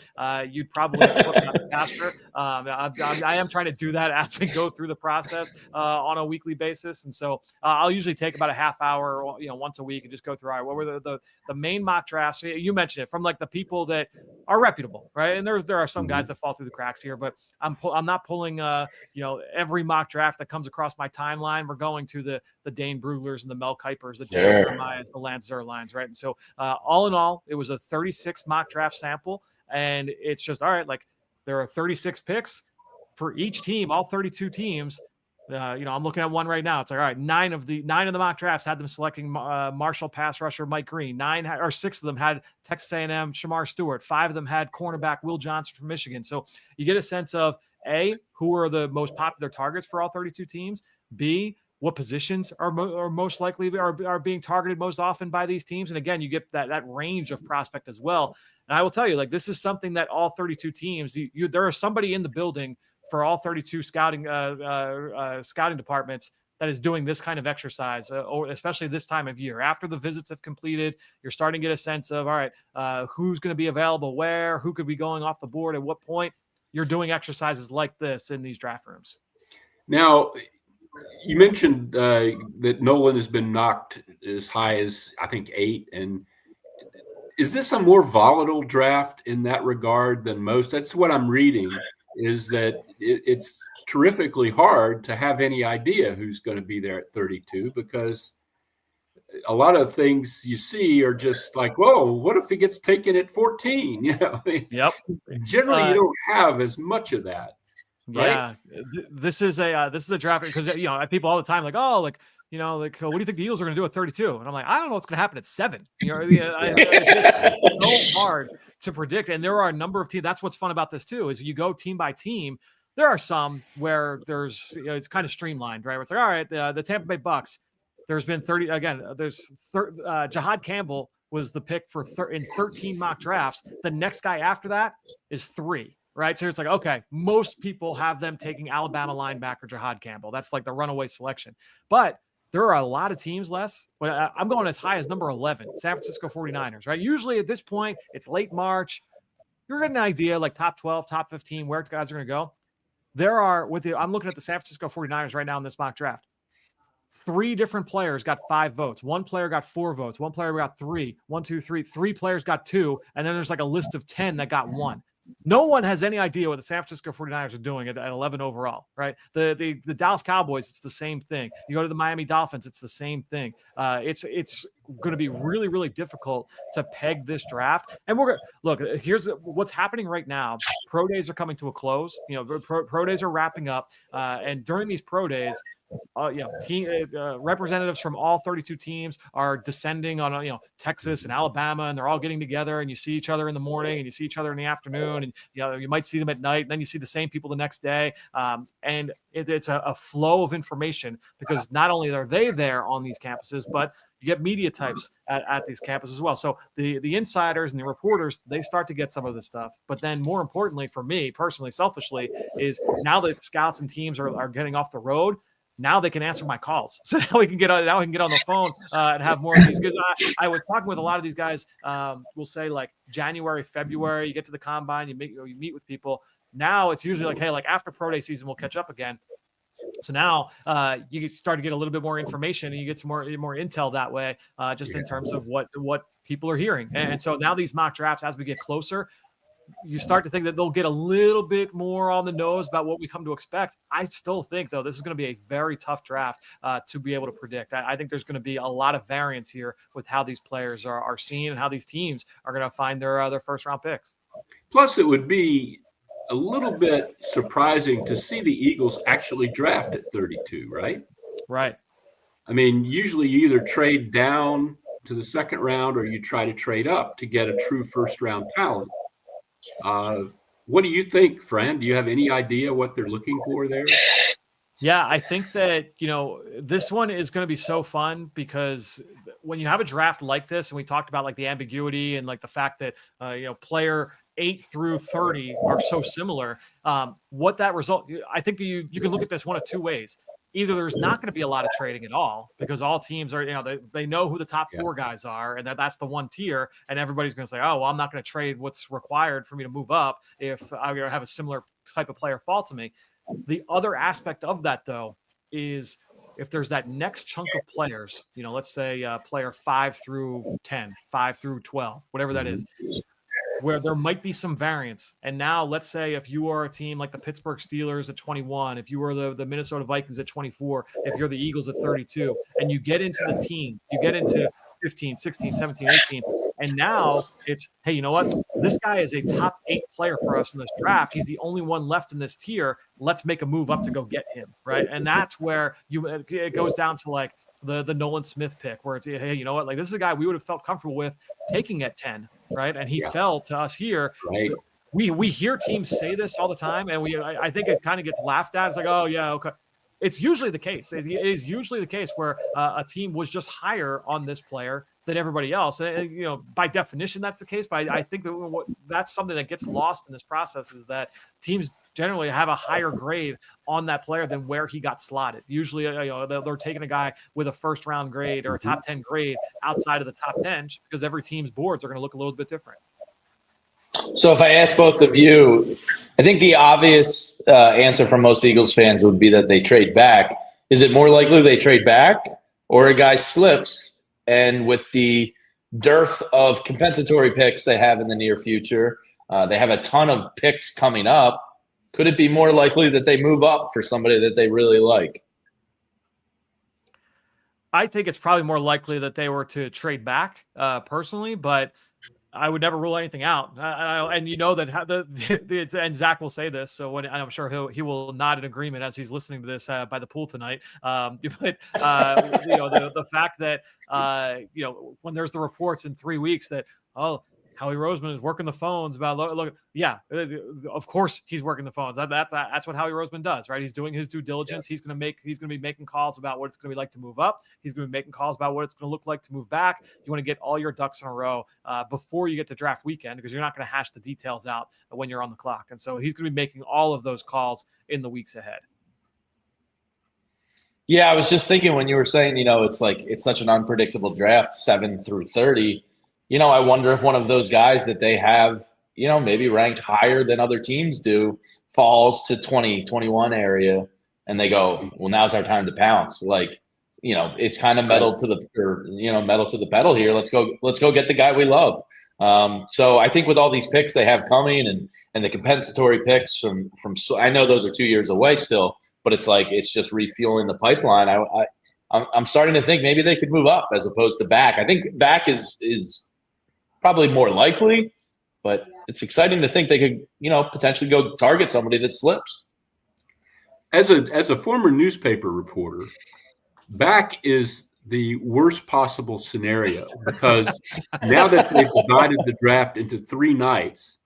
you'd probably put me on the faster. I am trying to do that as we go through the process on a weekly basis. And so I'll usually take about a half hour, once a week and just go through, all right, what were the main mock drafts? You mentioned it from like the people that are reputable, right? And there are some guys that fall through the cracks here, but I'm not pulling, every mock draft that comes across my timeline. We're going to the Dane Bruglers and the Mel Kipers, the Dan Jeremiahs, the Lance Zerlines, right? And so all in all, it was a 36 mock draft sample. And it's just, all right, like there are 36 picks for each team, all 32 teams. I'm looking at one right now. It's like, all right, 9 of the mock drafts had them selecting Marshall pass rusher Mike Green. 6 of them had Texas A&M Shamar Stewart. 5 of them had cornerback Will Johnson from Michigan. So you get a sense of A, who are the most popular targets for all 32 teams. B, what positions are most likely are being targeted most often by these teams. And again, you get that range of prospect as well. And I will tell you, like, this is something that all 32 teams, there is somebody in the building for all 32 scouting departments that is doing this kind of exercise, or especially this time of year. After the visits have completed, you're starting to get a sense of, all right, who's going to be available where, who could be going off the board at what point. You're doing exercises like this in these draft rooms. Now, you mentioned that Nolen has been knocked as high as, I think, 8. And is this a more volatile draft in that regard than most? That's what I'm reading, is that it's terrifically hard to have any idea who's going to be there at 32, because a lot of things you see are just like, whoa, what if he gets taken at 14? Yep. Generally, you don't have as much of that. Right? Yeah, this is a draft because people all the time like, oh, like what do you think the Eagles are going to do at 32? And I'm like, I don't know what's going to happen at 7. It's so hard to predict, and there are a number of teams. That's what's fun about this too, is you go team by team. There are some where there's it's kind of streamlined, right? Where it's like, all right, the Tampa Bay Bucks. There's been 30 again. Jahad Campbell was the pick in 13 mock drafts. The next guy after that is 3. Right. So it's like, okay, most people have them taking Alabama linebacker Jahad Campbell. That's like the runaway selection. But there are a lot of teams, Les. I'm going as high as number 11, San Francisco 49ers, right? Usually at this point, it's late March. You're getting an idea like top 12, top 15, where guys are going to go. I'm looking at the San Francisco 49ers right now in this mock draft. 3 different players got 5 votes. 1 player got 4 votes. 1 player got 3. 1, 2, 3. 3 players got 2. And then there's like a list of 10 that got 1. No one has any idea what the San Francisco 49ers are doing at 11 overall, right? The Dallas Cowboys, it's the same thing. You go to the Miami Dolphins, it's the same thing. It's going to be really, really difficult to peg this draft. And look, here's what's happening right now. Pro days are coming to a close. Pro days are wrapping up. And during these pro days, representatives from all 32 teams are descending on Texas and Alabama, and they're all getting together, and you see each other in the morning and you see each other in the afternoon, and you might see them at night, and then you see the same people the next day. And it's a flow of information, because not only are they there on these campuses, but you get media types at these campuses as well. So the insiders and the reporters, they start to get some of this stuff. But then more importantly for me personally, selfishly, is now that scouts and teams are getting off the road, now they can answer my calls. So now we can get on the phone and have more of these. Because I was talking with a lot of these guys. We'll say like January, February. You get to the combine, you meet with people. Now it's usually like, hey, like after pro day season, we'll catch up again. So now you start to get a little bit more information, and you get some more intel that way, in terms of what people are hearing. And so now these mock drafts, as we get closer, you start to think that they'll get a little bit more on the nose about what we come to expect. I still think, though, this is going to be a very tough draft to be able to predict. I think there's going to be a lot of variance here with how these players are seen and how these teams are going to find their first-round picks. Plus, it would be a little bit surprising to see the Eagles actually draft at 32, right? Right. I mean, usually you either trade down to the second round or you try to trade up to get a true first-round talent. What do you think, Fran? Do you have any idea what they're looking for there? Yeah, I think that, this one is going to be so fun because when you have a draft like this, and we talked about like the ambiguity and like the fact that, player 8 through 30 are so similar, what that result, I think that you can look at this one of two ways. Either there's not going to be a lot of trading at all because all teams are, they know who the top 4 guys are and that's the one tier. And everybody's going to say, oh, well, I'm not going to trade what's required for me to move up if I have a similar type of player fall to me. The other aspect of that, though, is if there's that next chunk of players, let's say player 5 through 10, 5 through 12, whatever that is, where there might be some variance. And now let's say if you are a team like the Pittsburgh Steelers at 21, if you are the Minnesota Vikings at 24, if you're the Eagles at 32, and you get into the teens, you get into 15, 16, 17, 18, and now it's, hey, you know what? This guy is a top 8 player for us in this draft. He's the only one left in this tier. Let's make a move up to go get him, right? And that's where it goes down to like the Nolen Smith pick, where it's, hey, you know what? Like, this is a guy we would have felt comfortable with taking at 10, right? And he fell to us here. Right. We hear teams say this all the time, and I think it kind of gets laughed at. It's like, oh, yeah, okay. It's usually the case. It is usually the case where a team was just higher on this player than everybody else. And, by definition, that's the case. But I think that that's something that gets lost in this process is that teams generally have a higher grade on that player than where he got slotted. Usually, they're taking a guy with a first-round grade or a top 10 grade outside of the top 10 because every team's boards are going to look a little bit different. So if I ask both of you, I think the obvious answer from most Eagles fans would be that they trade back. Is it more likely they trade back or a guy slips and with the dearth of compensatory picks they have in the near future, they have a ton of picks coming up. Could it be more likely that they move up for somebody that they really like? I think it's probably more likely that they were to trade back personally, but I would never rule anything out. And that and Zach will say this, so I'm sure he will nod in agreement as he's listening to this by the pool tonight. But the fact that when there's the reports in 3 weeks that Howie Roseman is working the phones about look. Yeah, of course he's working the phones. That's what Howie Roseman does, right? He's doing his due diligence. He's going to be making calls about what it's going to be like to move up. He's going to be making calls about what it's going to look like to move back. You want to get all your ducks in a row before you get to draft weekend because you're not going to hash the details out when you're on the clock. And so he's going to be making all of those calls in the weeks ahead. Yeah, I was just thinking when you were saying, it's such an unpredictable draft, 7 through 30. I wonder if one of those guys that they have, maybe ranked higher than other teams do falls to 20, 21 area and they go, well, now's our time to pounce. Like, it's kind of metal to the pedal here. Let's go get the guy we love. So I think with all these picks they have coming and the compensatory picks from I know those are 2 years away still, but it's just refueling the pipeline. I'm starting to think maybe they could move up as opposed to back. I think back is probably more likely, but it's exciting to think they could, potentially go target somebody that slips. As a former newspaper reporter, back is the worst possible scenario because now that they've divided the draft into 3 nights,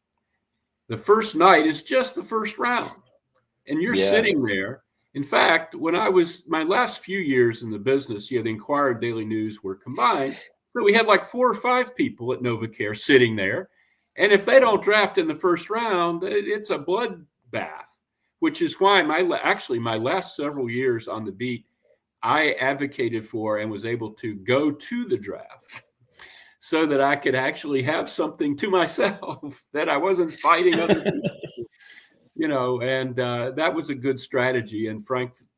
the first night is just the first round, and you're sitting there. In fact, when I was my last few years in the business, the Inquirer, Daily News were combined. So we had like 4 or 5 people at NovaCare sitting there. And if they don't draft in the first round, it's a bloodbath, which is why my last several years on the beat, I advocated for and was able to go to the draft so that I could actually have something to myself that I wasn't fighting other people, and that was a good strategy. And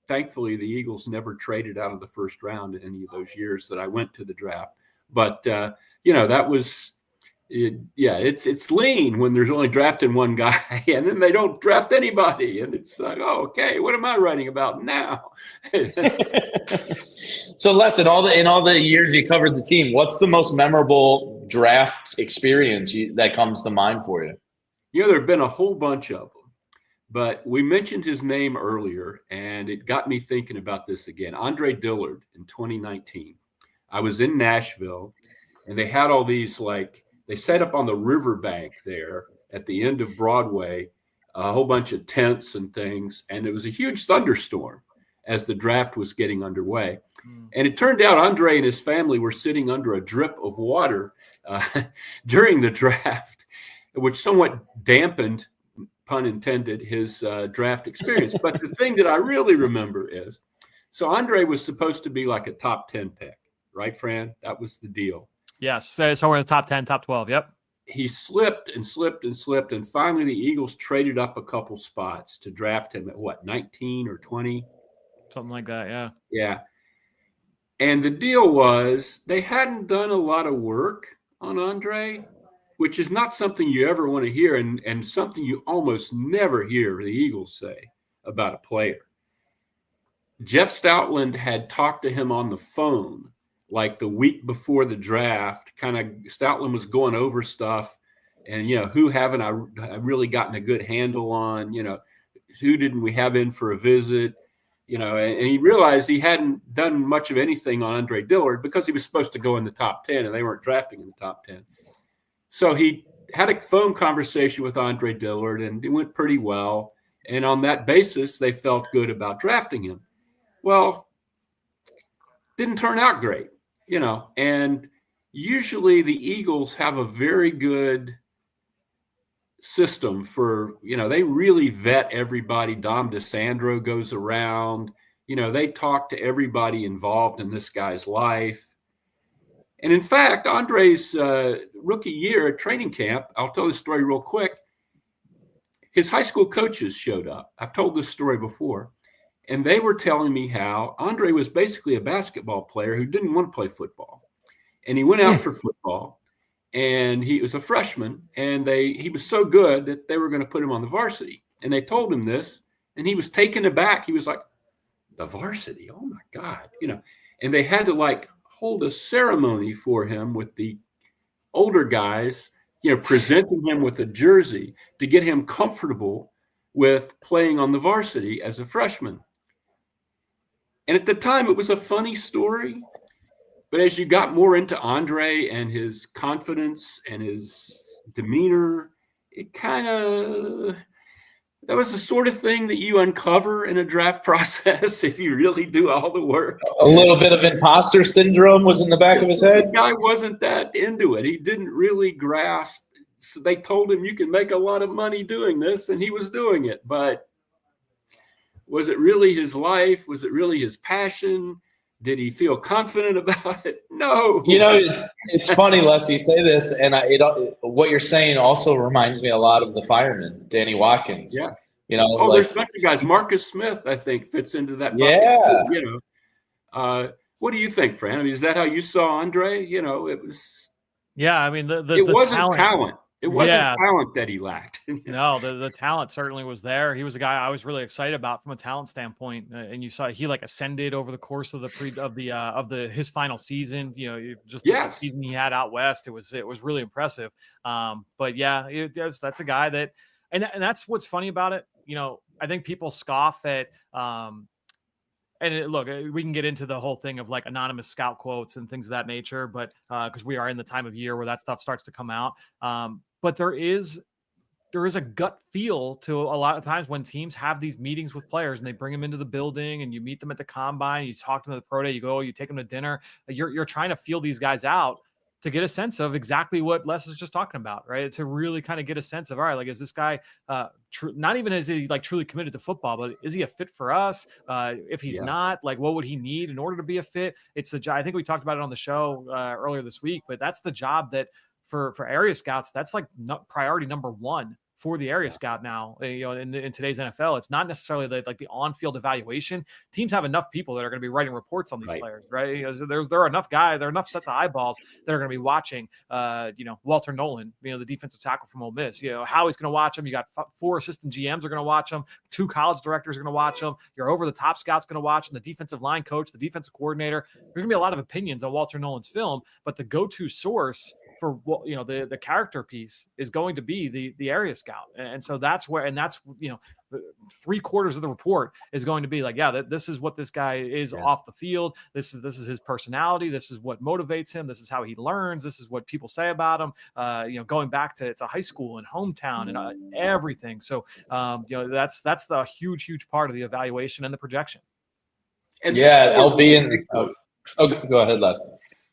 thankfully, the Eagles never traded out of the first round in any of those years that I went to the draft. But, that was it's lean when there's only drafting one guy, and then they don't draft anybody, and it's like, oh, okay, what am I writing about now? So, Les, in all the years you covered the team, what's the most memorable draft experience that comes to mind for you? There have been a whole bunch of them, but we mentioned his name earlier, and it got me thinking about this again. Andre Dillard in 2019. I was in Nashville, and they had all these, they set up on the riverbank there at the end of Broadway, a whole bunch of tents and things, and it was a huge thunderstorm as the draft was getting underway. And it turned out Andre and his family were sitting under a drip of water during the draft, which somewhat dampened, pun intended, his draft experience. But the thing that I really remember is, so Andre was supposed to be like a top 10 pick, right, Fran? That was the deal. Yes, somewhere in the top 10, top 12, yep. He slipped and slipped and slipped, and finally the Eagles traded up a couple spots to draft him at, 19 or 20? Something like that, yeah. Yeah. And the deal was they hadn't done a lot of work on Andre, which is not something you ever want to hear, and something you almost never hear the Eagles say about a player. Jeff Stoutland had talked to him on the phone like the week before the draft. Kind of Stoutland was going over stuff, and, who haven't I really gotten a good handle on? Who didn't we have in for a visit? And he realized he hadn't done much of anything on Andre Dillard because he was supposed to go in the top 10 and they weren't drafting in the top 10. So he had a phone conversation with Andre Dillard, and it went pretty well. And on that basis, they felt good about drafting him. Well, didn't turn out great, and usually the Eagles have a very good system for, they really vet everybody. Dom DeSandro goes around, they talk to everybody involved in this guy's life. And in fact, Andre's rookie year at training camp, I'll tell this story real quick. His high school coaches showed up. I've told this story before, and they were telling me how Andre was basically a basketball player who didn't want to play football. And he went out for football. And he was a freshman, and he was so good that they were going to put him on the varsity. And they told him this, and he was taken aback. He was like, the varsity? Oh, my God. And they had to, hold a ceremony for him with the older guys, presenting him with a jersey to get him comfortable with playing on the varsity as a freshman. And at the time, it was a funny story. But as you got more into Andre and his confidence and his demeanor, it that was the sort of thing that you uncover in a draft process if you really do all the work. A little bit of imposter syndrome was in the back of his head. The guy wasn't that into it. He didn't really grasp. So they told him, you can make a lot of money doing this, and he was doing it. But was it really his life? Was it really his passion? Did he feel confident about it? No. It's funny, Les, you say this, and what you're saying also reminds me a lot of the fireman, Danny Watkins. Yeah. There's a bunch of guys. Marcus Smith, I think, fits into that bucket. Yeah. What do you think, Fran? I mean, is that how you saw Andre? It was. Yeah, I mean, it wasn't talent. It wasn't talent that he lacked. No, the talent certainly was there. He was a guy I was really excited about from a talent standpoint, and you saw he ascended over the course of his final season. The season he had out west. It was really impressive. But yeah, that's a guy that, and that's what's funny about it. I think people scoff at. Look, we can get into the whole thing of anonymous scout quotes and things of that nature, but because we are in the time of year where that stuff starts to come out. But there is a gut feel to a lot of times when teams have these meetings with players and they bring them into the building and you meet them at the combine, you talk to them at the pro day, you take them to dinner. You're trying to feel these guys out to get a sense of exactly what Les is just talking about, right? To really kind of get a sense of, all right, is this guy not even is he truly committed to football, but is he a fit for us? If he's not, what would he need in order to be a fit? It's the job. I think we talked about it on the show earlier this week, but that's the job that for area scouts, that's priority number one for the area scout now, in today's NFL. It's not necessarily like the on-field evaluation. Teams have enough people that are going to be writing reports on these players, right? So there are enough sets of eyeballs that are going to be watching, Walter Nolen, the defensive tackle from Ole Miss. How he's going to watch him. You got 4 assistant GMs are going to watch him. 2 college directors are going to watch him. Your over-the-top scout's going to watch him. The defensive line coach, the defensive coordinator. There's going to be a lot of opinions on Walter Nolen's film, but the go-to source for the character piece is going to be the area scout. And so that's 3/4 of the report is going to be like, this is what this guy is off the field. This is his personality. This is what motivates him. This is how he learns. This is what people say about him. Going back to, it's a high school and hometown and everything. So, that's the huge part of the evaluation and the projection. And I'll be in. Go ahead, Les.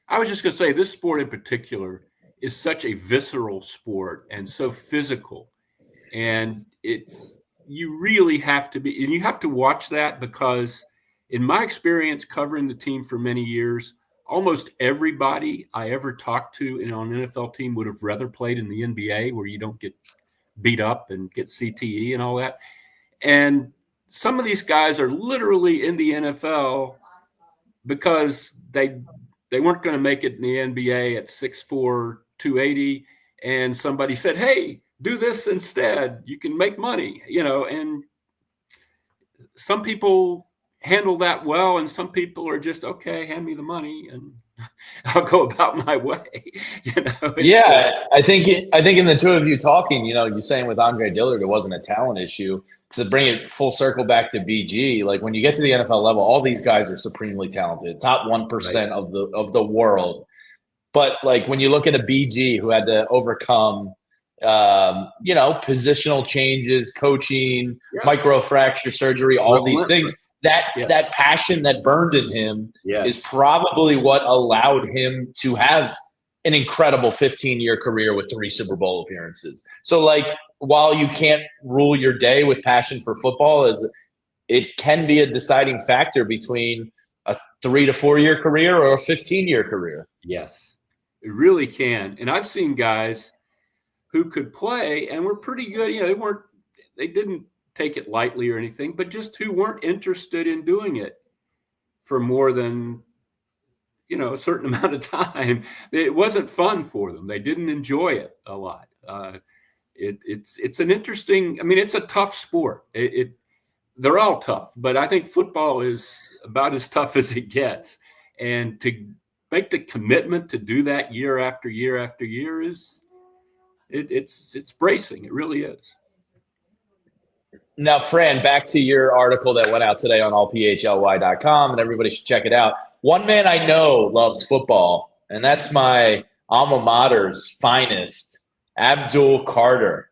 I was just going to say, this sport in particular is such a visceral sport and so physical, and you really have to be, and you have to watch that, because in my experience covering the team for many years, almost everybody I ever talked to on an NFL team would have rather played in the NBA, where you don't get beat up and get CTE and all that. And some of these guys are literally in the NFL because they weren't going to make it in the NBA at 6'4", 280, and somebody said, "Hey, do this instead. You can make money," and some people handle that well, and some people are just, okay, hand me the money and I'll go about my way. I think in the two of you talking, you're saying with Andre Dillard, it wasn't a talent issue. To bring it full circle back to BG, like when you get to the NFL level, all these guys are supremely talented, top 1% of the world. But like when you look at a BG who had to overcome, positional changes, coaching, microfracture surgery, all these things, that passion that burned in him is probably what allowed him to have an incredible 15-year career with 3 Super Bowl appearances. So like, while you can't rule your day with passion for football, it can be a deciding factor between a 3 to 4 year career or a 15-year career. Yes, it really can. And I've seen guys who could play and were pretty good. They didn't take it lightly or anything, but just who weren't interested in doing it for more than, a certain amount of time. It wasn't fun for them. They didn't enjoy it a lot. It's an interesting, it's a tough sport. They're all tough, but I think football is about as tough as it gets. And to make the commitment to do that year after year after year it's bracing. It really is. Now, Fran, back to your article that went out today on allphly.com, and everybody should check it out. One man I know loves football, and that's my alma mater's finest, Abdul Carter.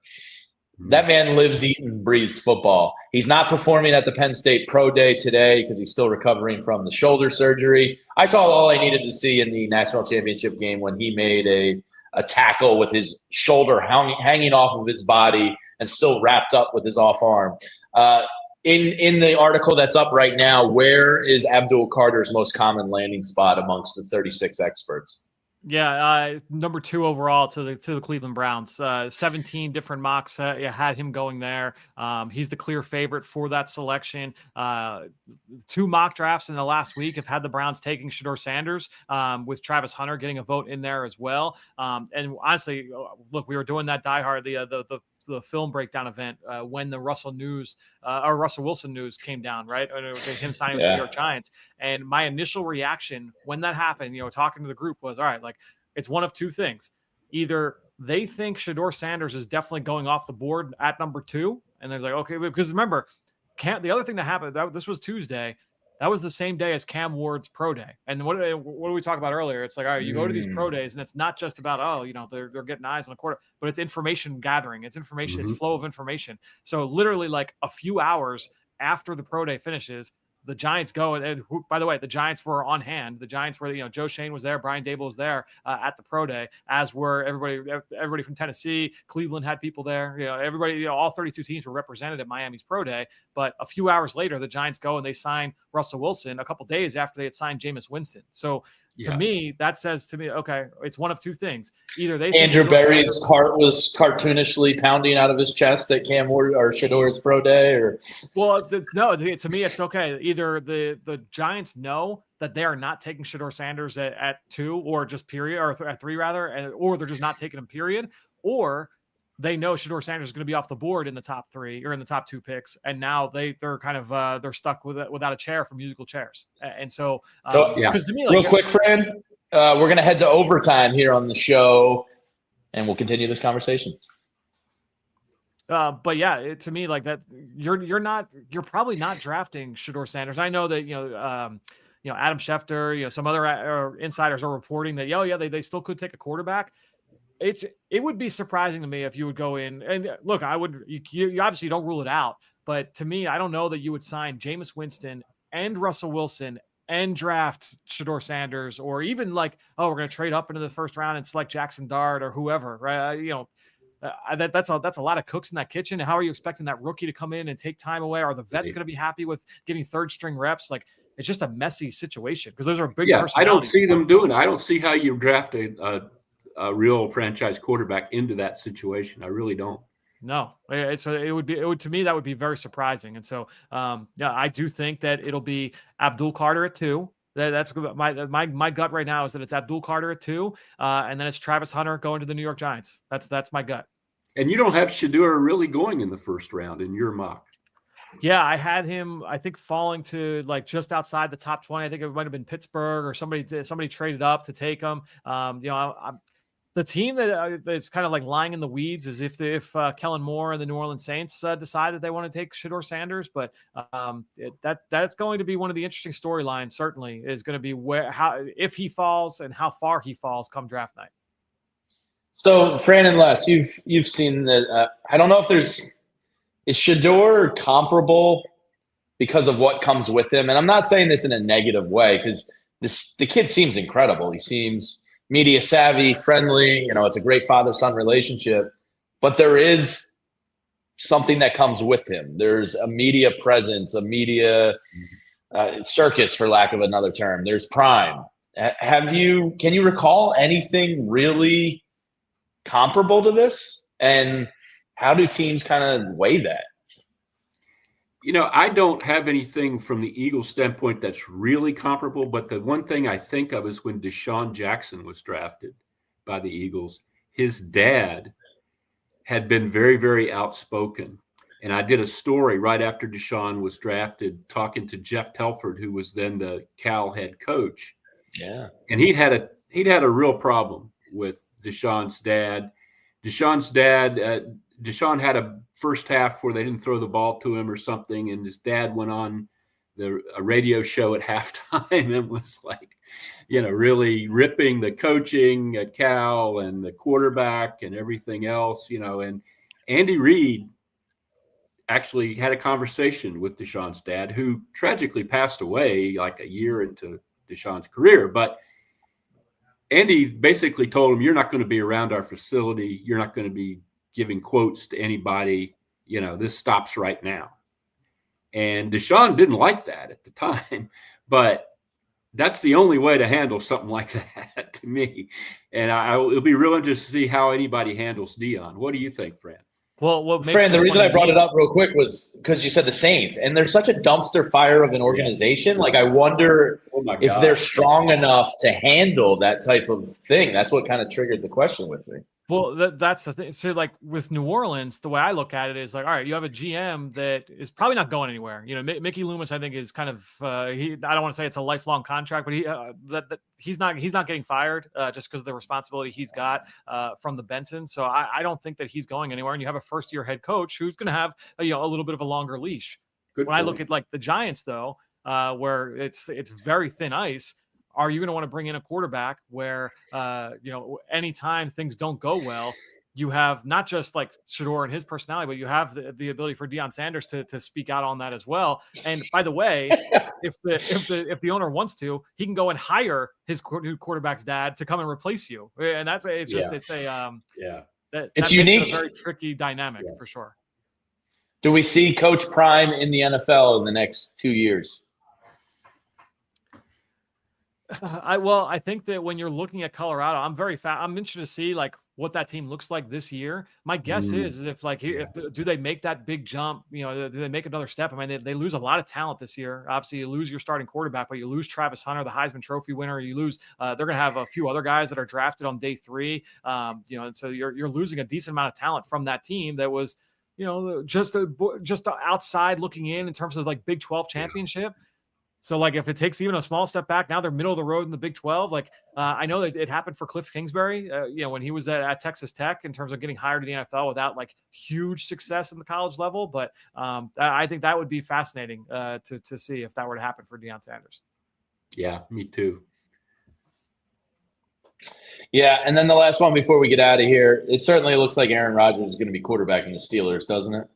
That man lives, eats, and breathes football. He's not performing at the Penn State Pro Day today because he's still recovering from the shoulder surgery. I saw all I needed to see in the national championship game when he made a tackle with his shoulder hanging off of his body and still wrapped up with his off arm. In the article that's up right now, where is Abdul Carter's most common landing spot amongst the 36 experts? Yeah, number 2 overall to the Cleveland Browns. 17 different mocks had him going there. He's the clear favorite for that selection. 2 mock drafts in the last week have had the Browns taking Shedeur Sanders, with Travis Hunter getting a vote in there as well. And honestly, look, we were doing that diehard, the film breakdown event when the Russell Wilson news came down, right? And it was him signing with the New York Giants. And my initial reaction when that happened, talking to the group was, all right, like it's one of 2 things. Either they think Shedeur Sanders is definitely going off the board at number 2. And they're like, okay, because remember, the other thing that happened, this was Tuesday. That was the same day as Cam Ward's pro day. And what did we talk about earlier? It's like, all right, you go to these pro days and it's not just about, they're getting eyes on the quarter, but it's information gathering. It's information. It's flow of information. So literally like a few hours after the pro day finishes, the Giants go, and by the way, the Giants were on hand. The Giants were, Joe Shane was there, Brian Dable was there at the pro day, as were everybody from Tennessee. Cleveland had people there. Everybody, all 32 teams were represented at Miami's pro day. But a few hours later, the Giants go and they sign Russell Wilson a couple days after they had signed Jameis Winston. So To me, that says to me, okay, it's one of two things. Either they Andrew Berry's heart was cartoonishly pounding out of his chest at Cam Ward or Shedeur's pro day, or no. To me, it's okay. Either the Giants know that they are not taking Shedeur Sanders at 2 or just period, or at 3 rather, or they're just not taking him period, or they know Shedeur Sanders is going to be off the board in the top 3 or in the top 2 picks, and now they're kind of they're stuck without a chair for musical chairs. And so because to me, like, real quick, Fran, we're going to head to overtime here on the show, and we'll continue this conversation. But yeah, to me, like that, you're probably not drafting Shedeur Sanders. I know that Adam Schefter, some other insiders are reporting that they still could take a quarterback. It would be surprising to me if you would go in and look. I would. You obviously don't rule it out, but to me, I don't know that you would sign Jameis Winston and Russell Wilson and draft Shedeur Sanders, or even like, we're going to trade up into the first round and select Jackson Dart or whoever, right? That's a lot of cooks in that kitchen. How are you expecting that rookie to come in and take time away? Are the vets going to be happy with getting third string reps? Like, it's just a messy situation because those are big. Yeah, I don't see them doing it. I don't see how you draft a real franchise quarterback into that situation. I really don't. No, it would to me, that would be very surprising. And so, I do think that it'll be Abdul Carter at 2. That's my gut right now is that it's Abdul Carter at 2, and then it's Travis Hunter going to the New York Giants. That's my gut. And you don't have Shedeur really going in the first round in your mock. Yeah, I had him, I think, falling to like just outside the top 20. I think it might have been Pittsburgh or somebody traded up to take him. The team that's kind of like lying in the weeds is if Kellen Moore and the New Orleans Saints decide that they want to take Shedeur Sanders, but that's going to be one of the interesting storylines. Certainly, is going to be if he falls and how far he falls come draft night. So, Fran and Les, you've seen that. I don't know if is Shedeur comparable because of what comes with him, and I'm not saying this in a negative way because the kid seems incredible. He seems media savvy, friendly, it's a great father-son relationship, but there is something that comes with him. There's a media presence, a media circus, for lack of another term. There's prime. Can you recall anything really comparable to this? And how do teams kind of weigh that? I don't have anything from the Eagles standpoint that's really comparable, but the one thing I think of is when Deshaun Jackson was drafted by the Eagles, his dad had been very, very outspoken. And I did a story right after Deshaun was drafted talking to Jeff Telford, who was then the Cal head coach. Yeah. And he'd had a real problem with Deshaun's dad. Deshaun had a first half where they didn't throw the ball to him or something, and his dad went on a radio show at halftime and was like, really ripping the coaching at Cal and the quarterback and everything else, and Andy Reid actually had a conversation with Deshaun's dad, who tragically passed away like a year into Deshaun's career. But Andy basically told him, you're not going to be around our facility. You're not going to be giving quotes to anybody. This stops right now. And Deshaun didn't like that at the time, but that's the only way to handle something like that to me. And it'll be real interesting to see how anybody handles Dion. What do you think, Fran? Well, Fran, the reason I brought it up real quick was because you said the Saints, and they're such a dumpster fire of an organization. Like, I wonder if they're strong enough to handle that type of thing. That's what kind of triggered the question with me. Well, that's the thing. So, like with New Orleans, the way I look at it is like, all right, you have a GM that is probably not going anywhere. Mickey Loomis, I think, is kind of I don't want to say it's a lifelong contract, but he's not getting fired just because of the responsibility he's got from the Benson. So I don't think that he's going anywhere. And you have a first-year head coach who's going to have a little bit of a longer leash. Good when point. I look at like the Giants, though, where it's very thin ice. Are you going to want to bring in a quarterback where, anytime things don't go well, you have not just like Shedeur and his personality, but you have the ability for Deion Sanders to speak out on that as well. And by the way, if the owner wants to, he can go and hire his new quarterback's dad to come and replace you. And it's unique, a very tricky dynamic for sure. Do we see Coach Prime in the NFL in the next 2 years? I think that when you're looking at Colorado, I'm interested to see like what that team looks like this year. My guess is if do they make that big jump? You know, do they make another step? I mean, they lose a lot of talent this year. Obviously, you lose your starting quarterback, but you lose Travis Hunter, the Heisman Trophy winner. You lose. They're going to have a few other guys that are drafted on day 3. You know, and so you're losing a decent amount of talent from that team that was, you know, just outside looking in terms of like Big 12 championship. So, like, if it takes even a small step back, now they're middle of the road in the Big 12. Like, I know that it happened for Cliff Kingsbury, you know, when he was at Texas Tech in terms of getting hired to the NFL without, like, huge success in the college level. But I think that would be fascinating to see if that were to happen for Deion Sanders. Yeah, me too. Yeah, and then the last one before we get out of here, it certainly looks like Aaron Rodgers is going to be quarterbacking the Steelers, doesn't it?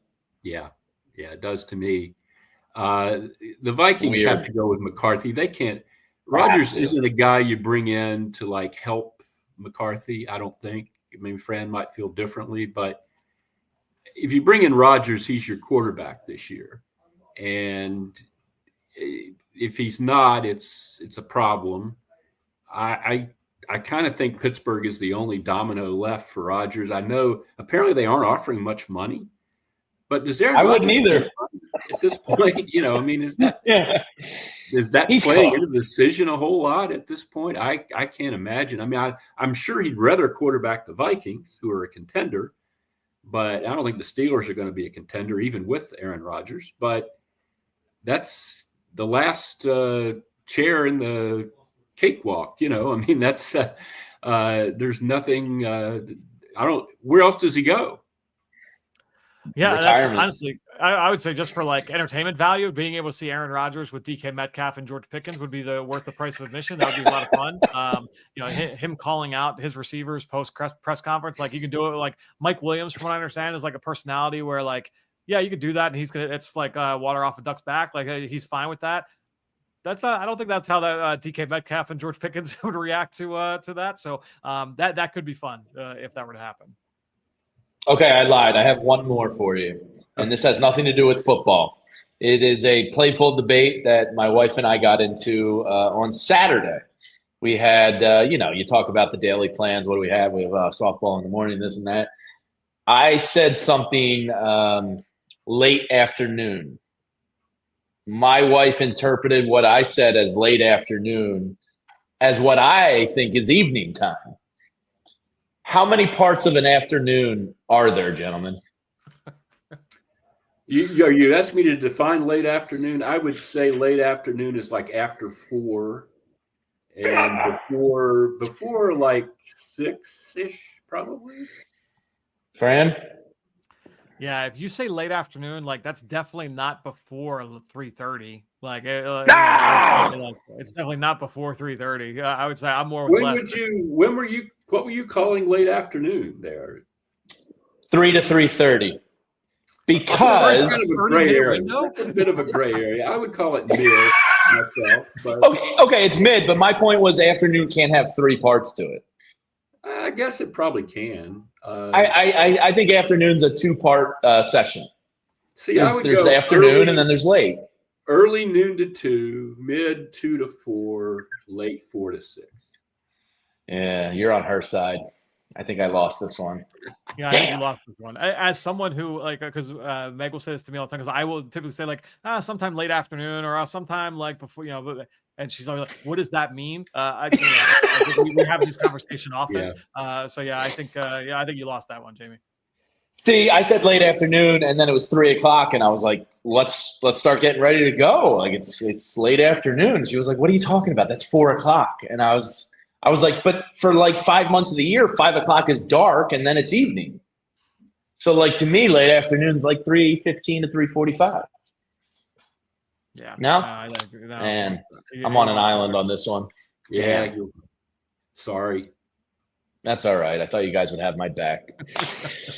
Yeah, it does to me. The Vikings have to go with McCarthy. They can't. Rodgers isn't a guy you bring in to like help McCarthy. I don't think. I mean, Fran might feel differently, but if you bring in Rodgers, he's your quarterback this year, and if he's not, it's a problem. I kind of think Pittsburgh is the only domino left for Rodgers. I know apparently they aren't offering much money, but does Aaron? I wouldn't either. At this point, you know, I mean, is that playing into the decision a whole lot at this point? I can't imagine. I mean, I'm sure he'd rather quarterback the Vikings, who are a contender, but I don't think the Steelers are going to be a contender, even with Aaron Rodgers. But that's the last chair in the cakewalk, you know. I mean, that's there's nothing. Where else does he go? Yeah, that's honestly, I would say just for like entertainment value, being able to see Aaron Rodgers with DK Metcalf and George Pickens would be worth the price of admission. That would be a lot of fun. You know, him calling out his receivers post press conference, like you can do it. Like Mike Williams, from what I understand, is like a personality where like, yeah, you could do that, and it's like water off a duck's back. Like he's fine with that. I don't think that's how that DK Metcalf and George Pickens would react to that. So that could be fun if that were to happen. Okay, I lied. I have one more for you, and this has nothing to do with football. It is a playful debate that my wife and I got into on Saturday. We had, you talk about the daily plans. What do we have? We have softball in the morning, this and that. I said something late afternoon. My wife interpreted what I said as late afternoon as what I think is evening time. How many parts of an afternoon are there, gentlemen? You asked me to define late afternoon. I would say late afternoon is like after 4 and before like 6-ish, probably. Fran? Yeah, if you say late afternoon, like that's definitely not before 3:30. Like, it's definitely not before 3:30. I would say I'm more. What were you calling late afternoon there? 3 to 3:30. Because that's kind of a gray area. That's a bit of a gray area. I would call it mid myself. But okay, it's mid. But my point was, afternoon can't have 3 parts to it. I guess it probably can. I think afternoon's a 2-part session. See, there's afternoon early, and then there's late. Early noon to 2, mid 2 to 4, late 4 to 6. Yeah, you're on her side. I think I lost this one. Yeah, I think you lost this one. As someone who, like, because Meg will say this to me all the time, because I will typically say, like, sometime late afternoon or sometime, like, before, and she's always like, what does that mean? We have this conversation often. Yeah. I think you lost that one, Jamie. See, I said late afternoon, and then it was 3:00, and I was like, let's start getting ready to go. Like, it's late afternoon. She was like, what are you talking about? That's 4:00. And I was like, but for like 5 months of the year, 5:00 is dark, and then it's evening. So, like, to me, late afternoon is like 3:15 to 3:45. Yeah. No? No. Man, I'm on an island on this one. Yeah. Sorry. That's all right. I thought you guys would have my back.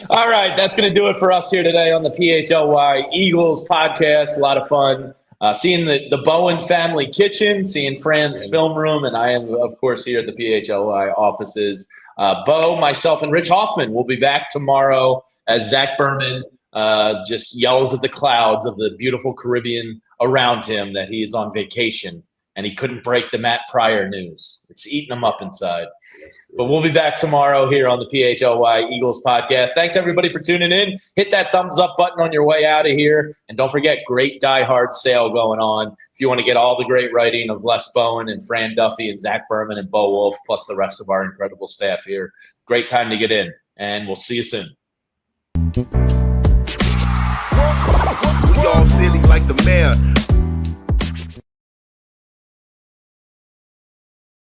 All right. That's going to do it for us here today on the PHLY Eagles podcast. A lot of fun. Seeing the Bowen family kitchen, seeing Fran's film room, and I am, of course, here at the PHLY offices. Bo, myself, and Rich Hoffman will be back tomorrow as Zack Baun just yells at the clouds of the beautiful Caribbean around him that he is on vacation and he couldn't break the Matt Pryor news. It's eating him up inside. But we'll be back tomorrow here on the PHLY Eagles podcast. Thanks, everybody, for tuning in. Hit that thumbs up button on your way out of here. And don't forget, great Die Hard sale going on. If you want to get all the great writing of Les Bowen and Fran Duffy and Zach Berman and Bo Wolf, plus the rest of our incredible staff here, great time to get in. And we'll see you soon. We all silly like the mayor.